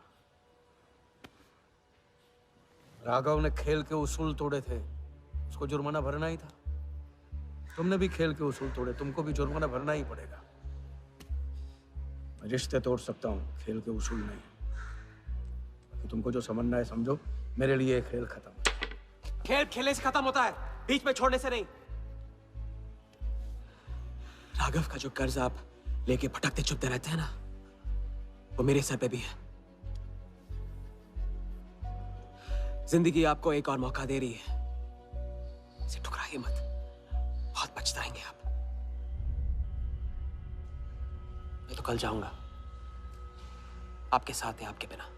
[SPEAKER 12] राघव ने खेल के उसूल तोड़े थे, उसको जुर्माना भरना ही था। तुमने भी खेल के उसूल तोड़े, तुमको भी जुर्माना भरना ही पड़ेगा। मैं रिश्ते तोड़ सकता हूँ, खेल के उसूल नहीं। तुमको जो समझना है समझो, मेरे लिए ये खेल खत्म।
[SPEAKER 2] खेल खेलने से खत्म होता है, बीच में छोड़ने से नहीं। राघव का जो कर्ज आप लेके भटकते चुपते रहते हैं ना, वो मेरे सर पे भी है। जिंदगी आपको एक और मौका दे रही है, इसे ठुकराइए मत, बहुत पछताएंगे आप। मैं तो कल जाऊंगा, आपके साथ है, आपके बिना।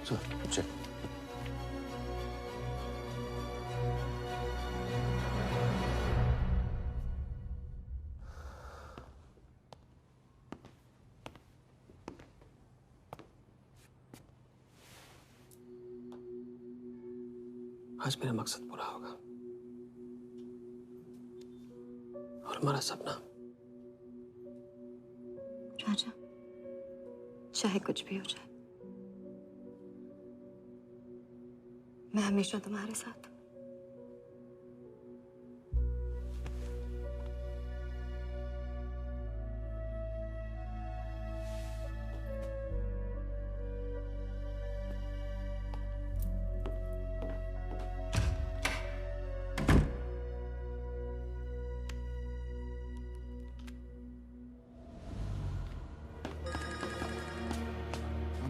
[SPEAKER 1] Sir cheque.
[SPEAKER 2] आज मेरा मकसद पूरा होगा और हमारा सपना।
[SPEAKER 9] राजा, चाहे कुछ भी हो जाए, मैं हमेशा तुम्हारे साथ हूं।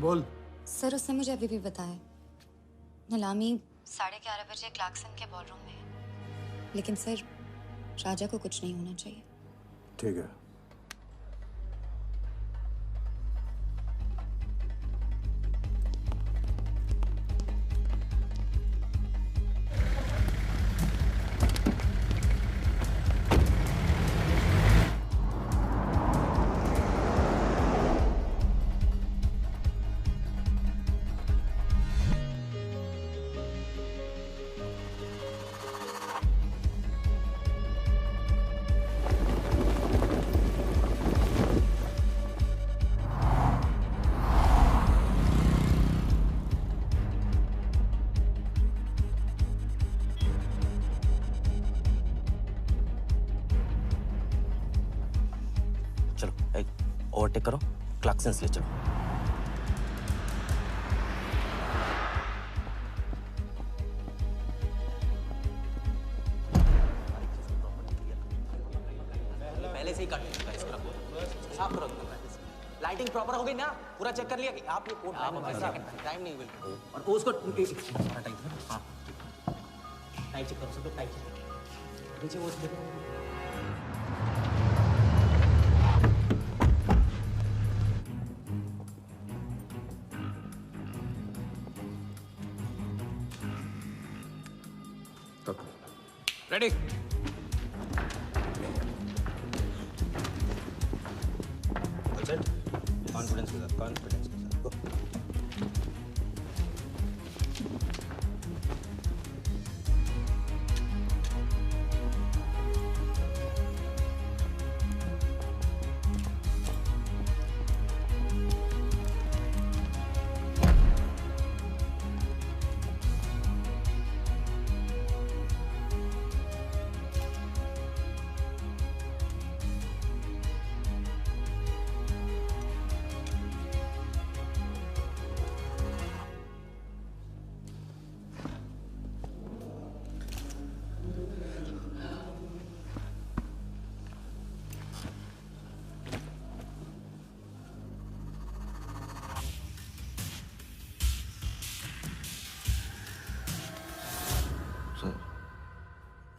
[SPEAKER 22] बोल।
[SPEAKER 9] सर, उसने मुझे अभी भी बताया नीलामी 11:30 बजे क्लार्कसन के बॉलरूम में है। लेकिन सर, राजा को कुछ नहीं होना चाहिए।
[SPEAKER 22] ठीक है।
[SPEAKER 18] ओवरटेक करो, क्लार्कसन ले चलो।
[SPEAKER 2] पहले से ही कट चुका है इसका। साफ करो। लाइटिंग प्रॉपर हो गई ना? पूरा चेक कर लिया कि आप ये कोड टाइम नहीं बिल्कुल। और उसको सारा टाइम। हाँ, टाइम चेक करो, सब टाइम चेक। नीचे वो देखो।
[SPEAKER 5] रेडी।
[SPEAKER 18] कॉन्फिडेंस के साथ, कॉन्फिडेंस के साथ।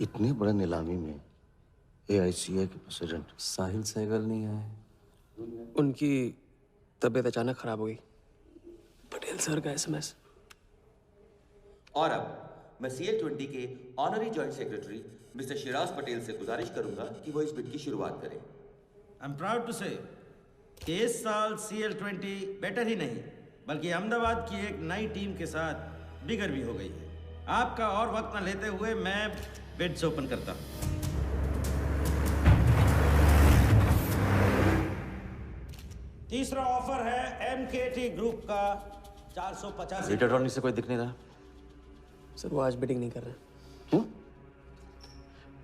[SPEAKER 1] इतनी बड़े नीलामी में AICA के प्रेसिडेंट
[SPEAKER 2] साहिल सहगल नहीं आए। उनकी तबीयत अचानक खराब हो गई। पटेल सर का SMS।
[SPEAKER 13] और अब मैं CL20 के honorary joint secretary mister Shiraz Patel से गुजारिश करूंगा कि वो इस बिड की शुरुआत करें।
[SPEAKER 8] आई एम प्राउड टू से कि इस साल CL20 बेटर ही नहीं बल्कि अहमदाबाद की एक नई टीम के साथ बिगर भी हो गई है। आपका और वक्त न लेते हुए मैं बिड्स ओपन करता हूं। तीसरा ऑफर है MKT ग्रुप का 450।
[SPEAKER 18] रीटर रॉनी से कोई दिख नहीं रहा।
[SPEAKER 2] सर, वो आज बिडिंग नहीं कर रहे। क्यों?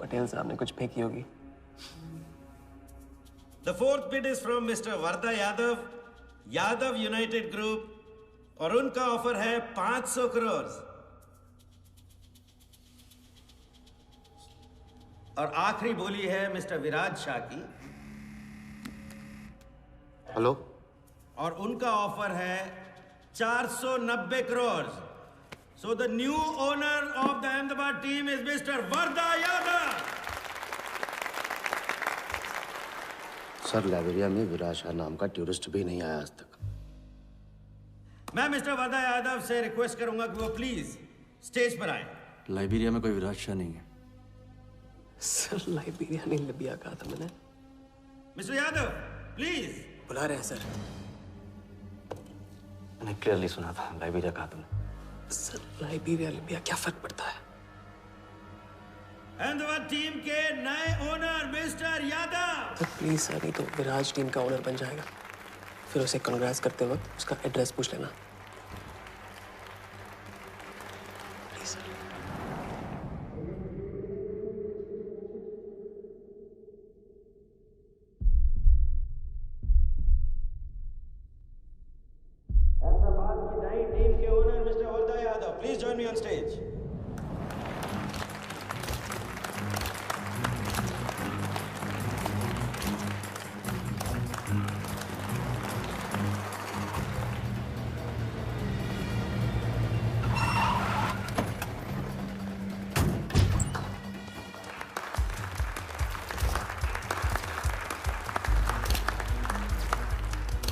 [SPEAKER 2] पटेल साहब ने कुछ फेंकी होगी।
[SPEAKER 8] The fourth bid is from Mr. Varda Yadav, Yadav United Group, और उनका ऑफर है 500 करोड़। और आखिरी बोली है मिस्टर विराज शाह की।
[SPEAKER 1] हेलो।
[SPEAKER 8] और उनका ऑफर है 490 crore. So the new owner of the Ahmedabad team is Mr. Varda Yadav.
[SPEAKER 1] Sir, Liberia में विराज शाह नाम का टूरिस्ट भी नहीं आया आज तक।
[SPEAKER 8] मैं मिस्टर वर्दा यादव से रिक्वेस्ट करूंगा कि वो प्लीज स्टेज पर आए।
[SPEAKER 5] लाइबेरिया में कोई विराट शाह नहीं है।
[SPEAKER 2] सर लाइबेरिया नहीं लिबिया कहा था मैंने।
[SPEAKER 8] Mister Yadav please.
[SPEAKER 2] बुला रहे हैं सर।
[SPEAKER 5] मैंने क्लियरली सुना था लाइबेरिया कहा तुमने।
[SPEAKER 2] सर लाइबेरिया लिबिया क्या फर्क पड़ता है?
[SPEAKER 8] अहमदाबाद टीम के नए owner mister Yadav.
[SPEAKER 2] Sir please sir, नहीं तो विराज टीम का ओनर बन जाएगा। फिर उसे कांग्रेस करते वक्त उसका एड्रेस पूछ लेना। Please sir.
[SPEAKER 8] अहमदाबाद की नई टीम के owner mister Varda Yadav, please join me on stage.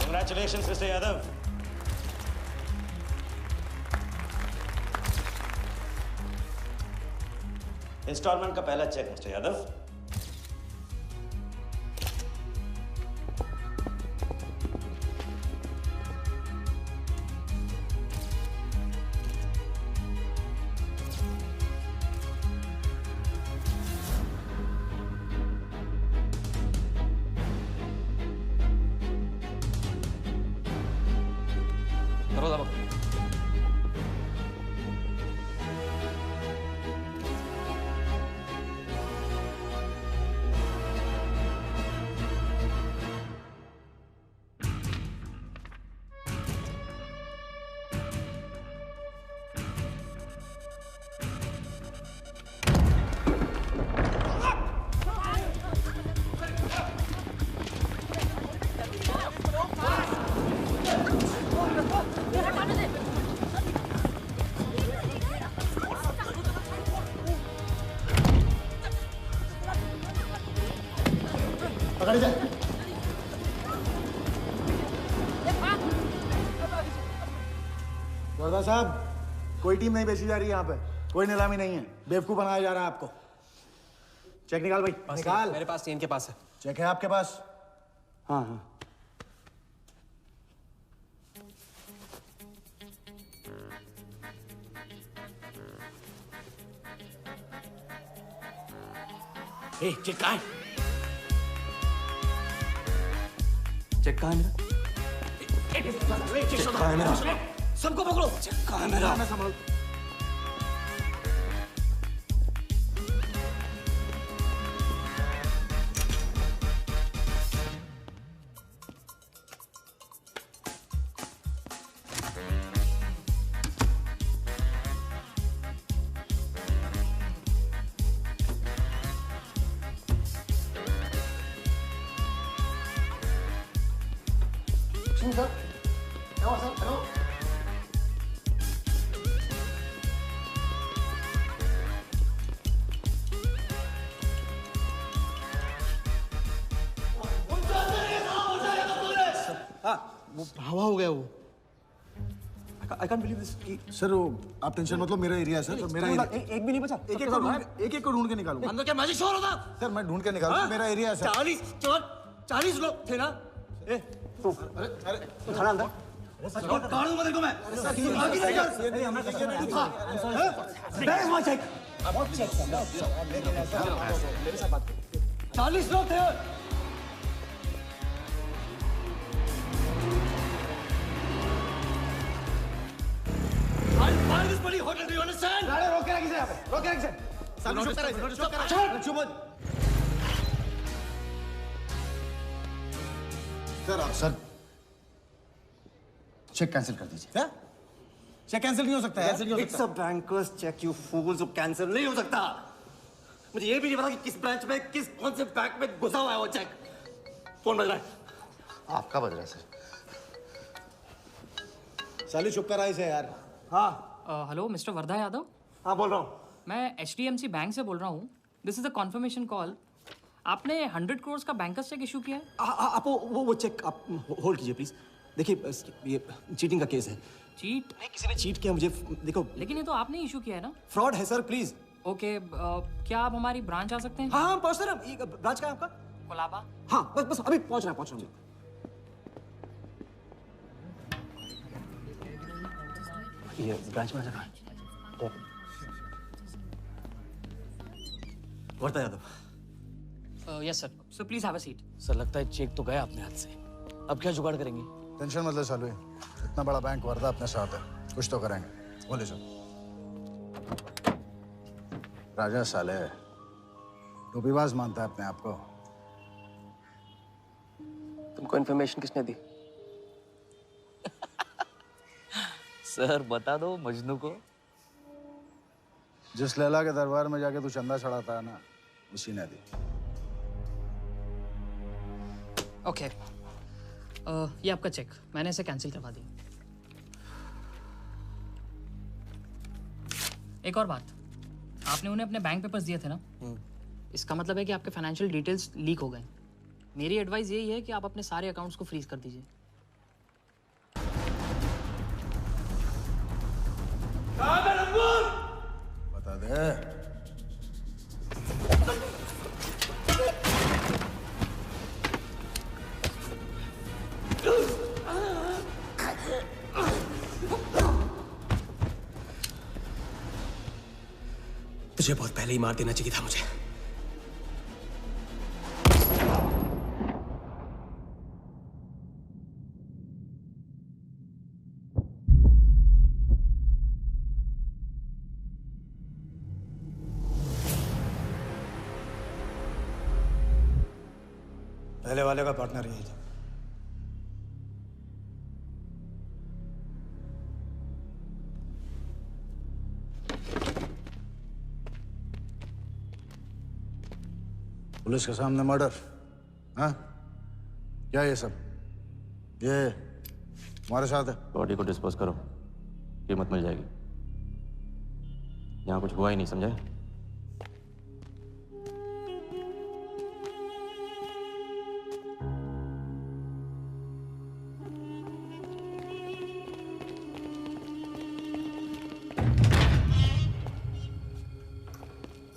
[SPEAKER 8] Congratulations, Mr. Yadav. Instalment का पहला चेक मिस्टर यादव।
[SPEAKER 11] पकड़ जा। वर्दा साहब, कोई टीम नहीं बेची जा रही यहाँ पे। कोई नीलामी नहीं है। बेवकूफ बनाया जा रहा है आपको। चेक निकाल भाई, निकाल।
[SPEAKER 2] मेरे पास इनके पास है।
[SPEAKER 11] चेक है आपके पास? हाँ हाँ।
[SPEAKER 21] चेक कहाँ है?
[SPEAKER 2] चेक कहाँ है मेरा?
[SPEAKER 21] चेक कहाँ है मेरा? सबको पकड़ो। चेक कहाँ है मेरा?
[SPEAKER 11] संभाल। हवा हो गया वो।
[SPEAKER 2] I can't believe this.
[SPEAKER 11] Sir वो आप टेंशन मत लो, मेरा एरिया है सर। मेरा एरिया।
[SPEAKER 2] एक भी नहीं बचा।
[SPEAKER 11] एक को ढूंढ के निकालूंगा।
[SPEAKER 21] अंदर क्या मैजिक शो हो रहा था?
[SPEAKER 11] सर मैं ढूंढ के निकालूंगा। मेरा एरिया है सर।
[SPEAKER 21] 40 लोग थे ना?
[SPEAKER 11] अरे खाना अंदर।
[SPEAKER 21] काट दूंगा तेरे को मैं।
[SPEAKER 11] बैग वहाँ चेक।
[SPEAKER 21] 40 लोग थे। Why this bloody hotel? Do you understand?
[SPEAKER 11] गाड़ी रोक के रखिए यहाँ पे। रोक के रखिए। सामने चुप करा। चुप करा। चुप मत। सर चेक कैंसिल कर दीजिए। क्या? चेक कैंसिल नहीं हो सकता है।
[SPEAKER 21] It's a banker's check, you fools. Cancel नहीं हो सकता। मुझे ये भी नहीं पता कि किस ब्रांच में कौन से बैंक में घुसा हुआ है वो चेक। फोन बज रहा है।
[SPEAKER 11] आपका बज रहा है सर। साली चुप करा इसे यार। हाँ।
[SPEAKER 10] Hello mister Wardha Yadav.
[SPEAKER 11] हाँ बोल रहा हूँ।
[SPEAKER 10] मैं HDMC बैंक से बोल रहा हूँ। This is a confirmation call. आपने 100 करोड़ का बैंकर्स चेक इशू किया है?
[SPEAKER 2] आप वो चेक आप होल्ड कीजिए प्लीज। देखिए ये चीटिंग का केस है।
[SPEAKER 10] चीट?
[SPEAKER 2] नहीं, किसी ने चीट किया मुझे। देखो,
[SPEAKER 10] लेकिन ये तो आपने इशू किया है ना।
[SPEAKER 2] फ्रॉड है सर, प्लीज।
[SPEAKER 10] ओके, क्या आप हमारी ब्रांच आ सकते हैं?
[SPEAKER 2] हाँ, पहुंच रहे हैं। ब्रांच का है आपका?
[SPEAKER 10] कोलाबा।
[SPEAKER 2] हाँ, बस अभी पहुंच रहा हूँ। ये ब्रांच में जगह है। Varta Yadav.
[SPEAKER 10] Yes sir. So please have a seat.
[SPEAKER 21] Sir लगता है चेक तो गया अपने हाथ से, अब क्या जुगाड़ करेंगे?
[SPEAKER 22] टेंशन मत ले सालू, इतना बड़ा बैंक वर्दा अपने साथ है, कुछ तो करेंगे। बोले सर। राजा साले टोपीबाज मानता है अपने आप को।
[SPEAKER 2] तुमको इन्फॉर्मेशन किसने दी?
[SPEAKER 21] सर बता दो मजनू को।
[SPEAKER 22] जिस लैला के दरबार में जाके तू चंदा चढ़ाता है ना, उसी ने दी।
[SPEAKER 10] ओके, ये आपका चेक, मैंने इसे कैंसिल करवा दिया। एक और बात, आपने उन्हें अपने बैंक पेपर्स दिए थे ना, इसका मतलब है कि आपके फाइनेंशियल डिटेल्स लीक हो गए। मेरी एडवाइस यही है कि आप अपने सारे अकाउंट्स को फ्रीज कर दीजिए।
[SPEAKER 22] बता दे।
[SPEAKER 2] तुझे बहुत पहले ही मार देना चाहिए था मुझे।
[SPEAKER 11] पहले वाले का पार्टनर यही था।
[SPEAKER 22] पुलिस के सामने मर्डर? हाँ, क्या ये सब? ये हमारे साथ है।
[SPEAKER 6] बॉडी को डिस्पोज करो, कीमत मिल जाएगी। यहाँ कुछ हुआ ही नहीं, समझे?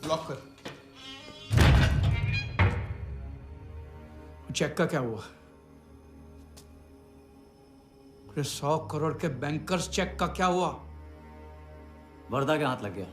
[SPEAKER 19] लॉक कर। चेक का क्या हुआ? 100 करोड़ के बैंकर्स चेक का क्या हुआ?
[SPEAKER 18] वर्दा के हाथ लग गया।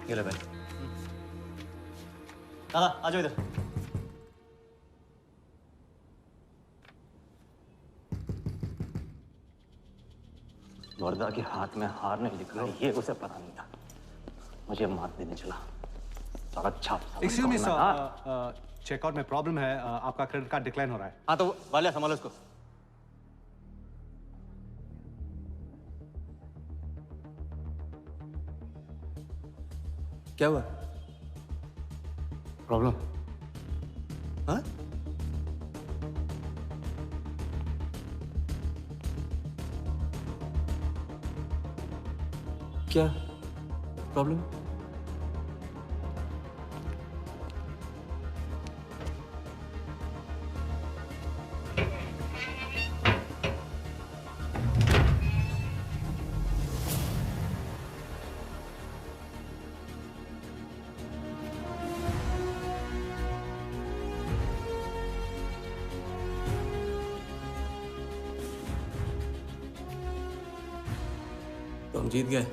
[SPEAKER 18] ये ले भाई। दादा आ जाओ इधर।
[SPEAKER 6] वर्दा के हाथ में हार नहीं लिखा, ये उसे पता नहीं था। मुझे मार देने चला। अच्छा
[SPEAKER 15] एक्सक्यूज मी सर, चेकआउट में प्रॉब्लम है, आपका क्रेडिट कार्ड डिक्लाइन हो रहा है।
[SPEAKER 18] हाँ तो वाले संभालो इसको।
[SPEAKER 2] क्या हुआ?
[SPEAKER 22] प्रॉब्लम?
[SPEAKER 2] हाँ? क्या प्रॉब्लम? तो हम जीत गए।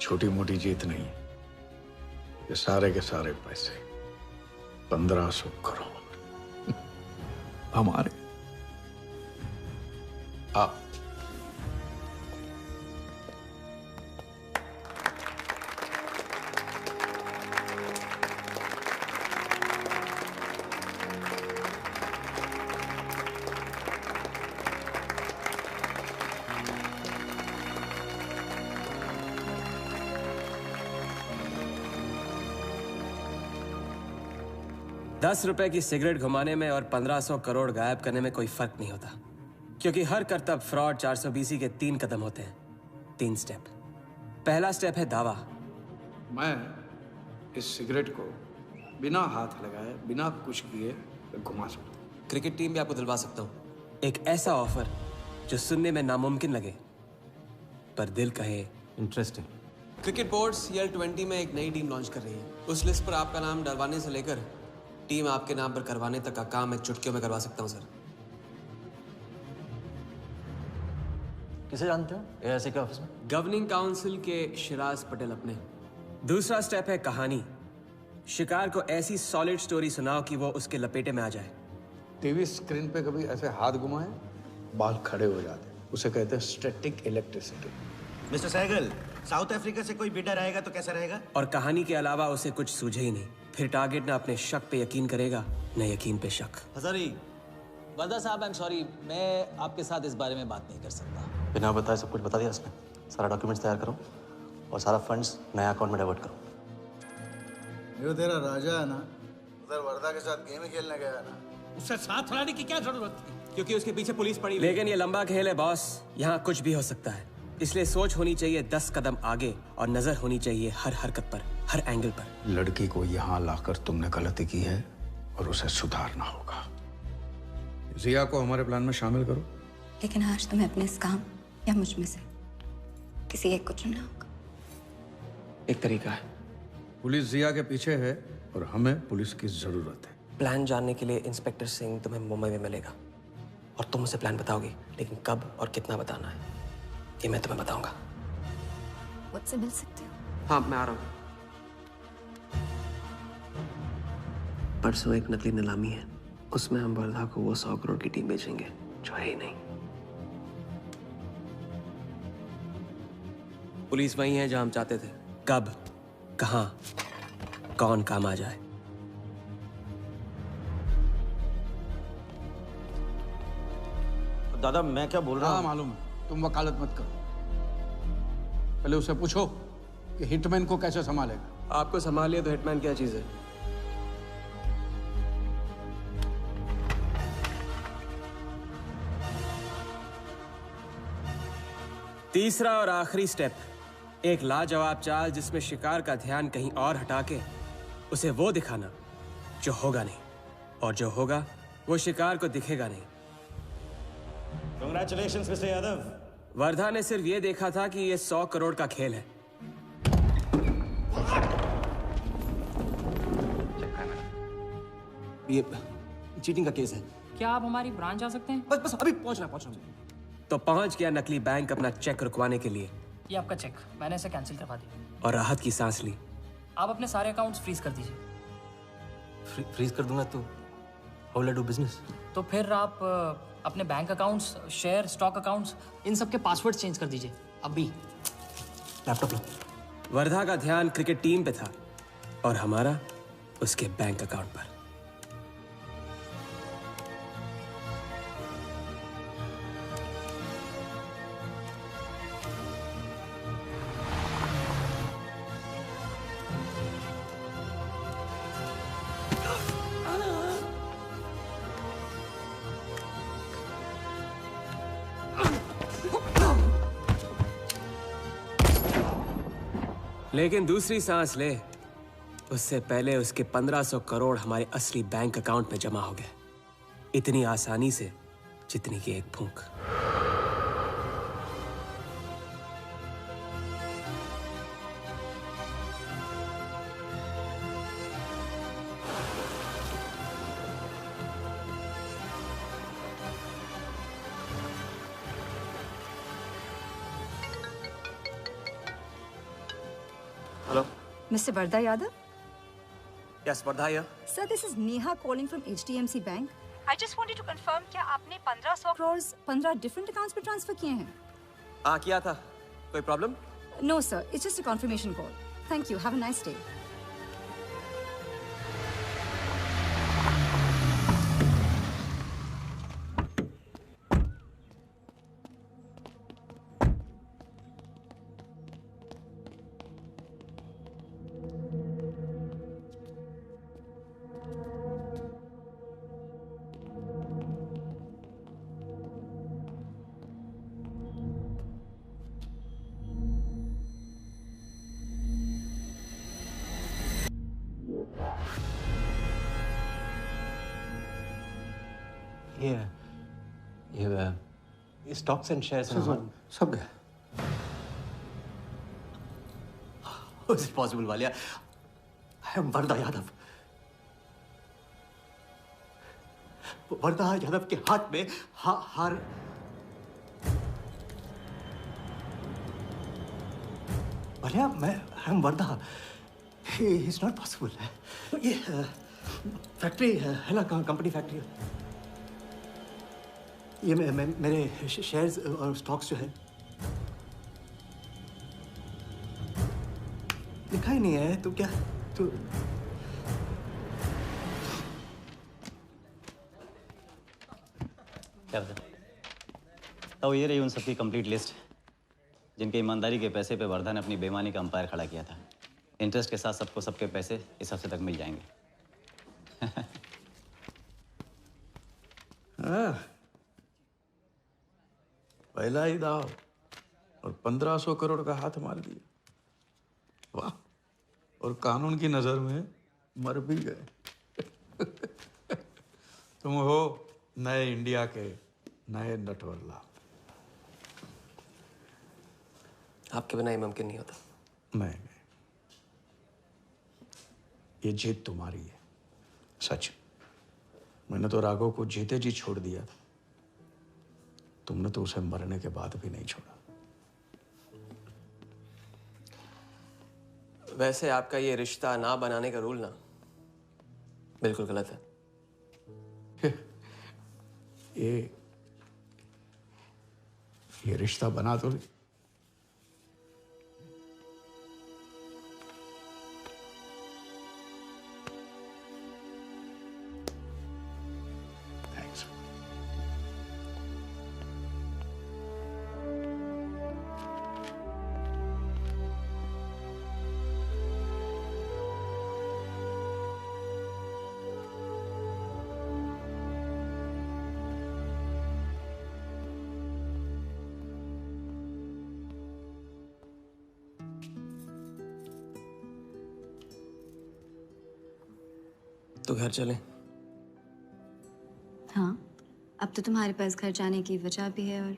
[SPEAKER 16] छोटी मोटी जीत नहीं, ये सारे के सारे पैसे 1500 करोड़
[SPEAKER 19] हमारे।
[SPEAKER 16] आप
[SPEAKER 2] ₹10 की सिगरेट घुमाने में और 1500 करोड़ गायब करने में कोई फर्क नहीं होता, क्योंकि हर करतब फ्रॉड 420 के 3 कदम होते हैं, 3 स्टेप। पहला स्टेप है दावा।
[SPEAKER 19] मैं इस सिगरेट को बिना हाथ लगाए, बिना कुछ किए घुमा सकता हूँ।
[SPEAKER 2] क्रिकेट टीम भी आपको दिलवा सकता हूँ एक ऐसा ऑफर जो सुनने में नामुमकिन लगे पर दिल कहे इंटरेस्टिंग। क्रिकेट बोर्ड CL20 में एक नई टीम लॉन्च कर रही है। उस लिस्ट पर आपका नाम डलवाने से लेकर टीम आपके नाम पर करवाने तक का काम मैं चुटकियों में करवा सकता हूँ सर।
[SPEAKER 6] किसे जानते हो AIC के ऑफिस में?
[SPEAKER 2] गवर्निंग काउंसिल के शिराज पटेल अपने। दूसरा स्टेप है कहानी। शिकार को ऐसी सॉलिड स्टोरी सुनाओ कि वो उसके लपेटे में आ जाए।
[SPEAKER 19] टीवी स्क्रीन पे कभी ऐसे हाथ घुमाए, बाल खड़े हो जाते, उसे कहते हैं static electricity.
[SPEAKER 14] Mister Sehgal, South Africa से कोई बिडर आएगा तो कैसा रहेगा?
[SPEAKER 2] और कहानी के अलावा उसे कुछ सूझे ही नहीं। फिर टारगेट ना अपने शक पे यकीन करेगा, न यकीन पे शक।
[SPEAKER 18] हजारी, वर्दा साहब, आई एम सॉरी, मैं आपके साथ इस बारे में बात नहीं कर सकता।
[SPEAKER 6] बिना बताए सब कुछ बता दिया उसने। सारा डॉक्यूमेंट्स तैयार करो और सारा फंड्स नया अकाउंट में डाइवर्ट करो।
[SPEAKER 22] ये तेरा राजा है ना, उधर वर्दा के साथ गेम ही खेलने गया है ना।
[SPEAKER 8] उससे साथ लाने की क्या जरूरत थी?
[SPEAKER 2] क्योंकि उसके पीछे पुलिस पड़ी हुई है। लेकिन ये लंबा खेल है बॉस, यहाँ कुछ भी हो सकता है। इसलिए सोच होनी चाहिए 10 कदम आगे और नजर होनी चाहिए हर हरकत पर, हर एंगल पर।
[SPEAKER 16] लड़की को यहाँ लाकर तुमने गलती की है और उसे सुधारना होगा।
[SPEAKER 19] जिया को हमारे प्लान में शामिल करो।
[SPEAKER 9] लेकिन आज तुम्हें अपने इस काम या मुझ में से किसी एक को चुनना होगा।
[SPEAKER 2] एक तरीका है।
[SPEAKER 19] पुलिस जिया के पीछे है और हमें पुलिस की जरूरत है।
[SPEAKER 2] प्लान जानने के लिए इंस्पेक्टर सिंह तुम्हें मुंबई में मिलेगा और तुम उसे प्लान बताओगी, लेकिन कब और कितना बताना है ये मैं तुम्हें बताऊंगा।
[SPEAKER 9] मुझसे मिल सकते हो?
[SPEAKER 2] हाँ, मैं आ रहा हूँ। परसों एक नकली नीलामी है, उसमें हम वर्धा को वो 100 करोड़ की टीम बेचेंगे जो है ही नहीं। पुलिस वही है जहां हम चाहते थे। कब, कहां, कौन काम आ जाए।
[SPEAKER 6] दादा मैं क्या बोल रहा हूँ?
[SPEAKER 19] मालूम है, तुम वकालत मत करो। पहले उसे पूछो कि हिटमैन को कैसे संभालेगा।
[SPEAKER 2] आपको संभाल लिया तो हिटमैन क्या चीज है? तीसरा और आखिरी स्टेप, एक लाजवाब चाल जिसमें शिकार का ध्यान कहीं और हटा के उसे वो दिखाना जो होगा नहीं, और जो होगा वो शिकार को दिखेगा नहीं।
[SPEAKER 6] Congratulations, Mr. यादव।
[SPEAKER 2] वर्धा ने सिर्फ ये देखा था कि ये 100 करोड़ का खेल है। ये चीटिंग का केस है।
[SPEAKER 10] क्या आप हमारी ब्रांच आ सकते हैं?
[SPEAKER 2] बस अभी पहुंचना। तो पहुंच गया नकली बैंक अपना चेक रुकवाने के लिए।
[SPEAKER 10] ये आपका चेक, मैंने इसे कैंसिल करवा दिया।
[SPEAKER 2] और राहत की सांस ली।
[SPEAKER 10] आप अपने सारे अकाउंट्स फ्रीज कर दीजिए।
[SPEAKER 6] फ्रीज कर दूंगा तो how will I do business?
[SPEAKER 10] तो फिर आप अपने bank accounts, share, stock accounts, इन सब के पासवर्ड चेंज कर दीजिए अभी।
[SPEAKER 2] लैपटॉप लो। वर्धा का ध्यान क्रिकेट टीम पे था और हमारा उसके बैंक अकाउंट पर। लेकिन दूसरी सांस ले, उससे पहले उसके 1500 करोड़ हमारे असली बैंक अकाउंट में जमा हो गए, इतनी आसानी से जितनी कि एक फूंक। Hello?
[SPEAKER 7] Mr. Varda Yadav?
[SPEAKER 2] Yes, Vardha here.
[SPEAKER 7] Sir, this is Neha calling from HDMC Bank. I just wanted to confirm क्या आपने 1500 crores 15 different accounts पे ट्रांसफर किए हैं?
[SPEAKER 2] किया था। कोई problem?
[SPEAKER 7] No, sir. It's just a confirmation call. Thank you. Have a nice day.
[SPEAKER 18] ये stocks and shares
[SPEAKER 1] सब गया।
[SPEAKER 18] How is it possible, Walia? I am वरदा यादव। वरदा यादव के हाथ में हार। वालिया, मैं I am Varada. It's not possible। ये फैक्ट्री है ना, कंपनी फैक्ट्री। ये मेरे शेयर्स और स्टॉक्स जो है लिखा ही नहीं है। तो क्या तू क्या बता? तो ये रही उन सबकी कंप्लीट लिस्ट जिनके ईमानदारी के पैसे पे वर्धा ने अपनी बेईमानी का अंपायर खड़ा किया था। इंटरेस्ट के साथ सबको सबके पैसे इस हफ्ते तक मिल जाएंगे।
[SPEAKER 19] पहला ही दाव और 1500 करोड़ का हाथ मार दिया। वाह, और कानून की नजर में मर भी गए। तुम हो नए इंडिया के नए नटवरलाल।
[SPEAKER 2] आपके बिना ये मुमकिन नहीं होता।
[SPEAKER 19] नहीं, ये जीत तुम्हारी है, सच। मैंने तो राघव को जीते जी छोड़ दिया था, तुमने तो उसे मरने के बाद भी नहीं छोड़ा।
[SPEAKER 2] वैसे आपका ये रिश्ता ना बनाने का रूल ना बिल्कुल गलत है।
[SPEAKER 19] ये रिश्ता बना तो नहीं।
[SPEAKER 2] तो घर चलें?
[SPEAKER 9] हाँ, अब तो तुम्हारे पास घर जाने की वजह भी है और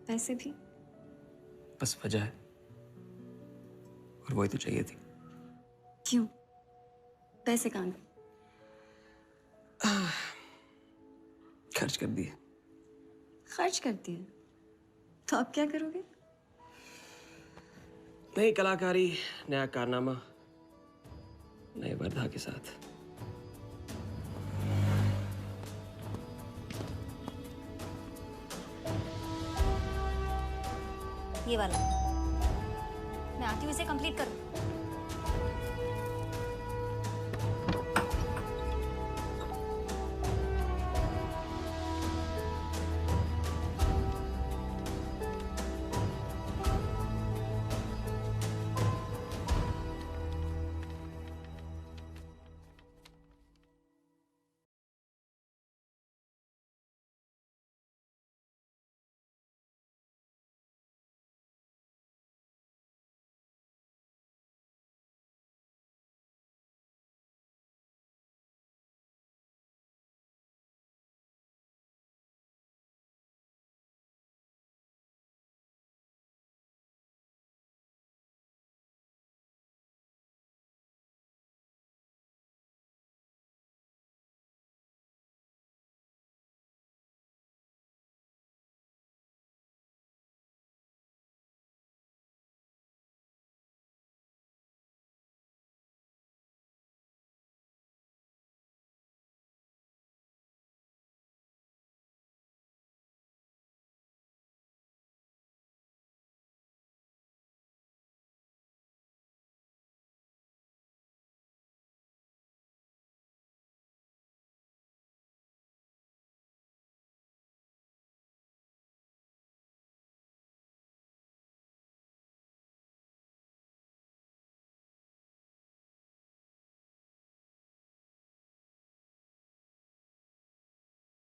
[SPEAKER 9] पैसे भी।
[SPEAKER 2] बस वजह है और वही तो चाहिए थी।
[SPEAKER 9] क्यों? पैसे कहाँ गए?
[SPEAKER 2] खर्च कर दिए।
[SPEAKER 9] खर्च कर दिए? तो अब क्या करोगे?
[SPEAKER 2] नई कलाकारी, नया कारनामा, नए वर्धा के साथ।
[SPEAKER 3] ये वाला मैं आती हूँ, इसे कंप्लीट करो।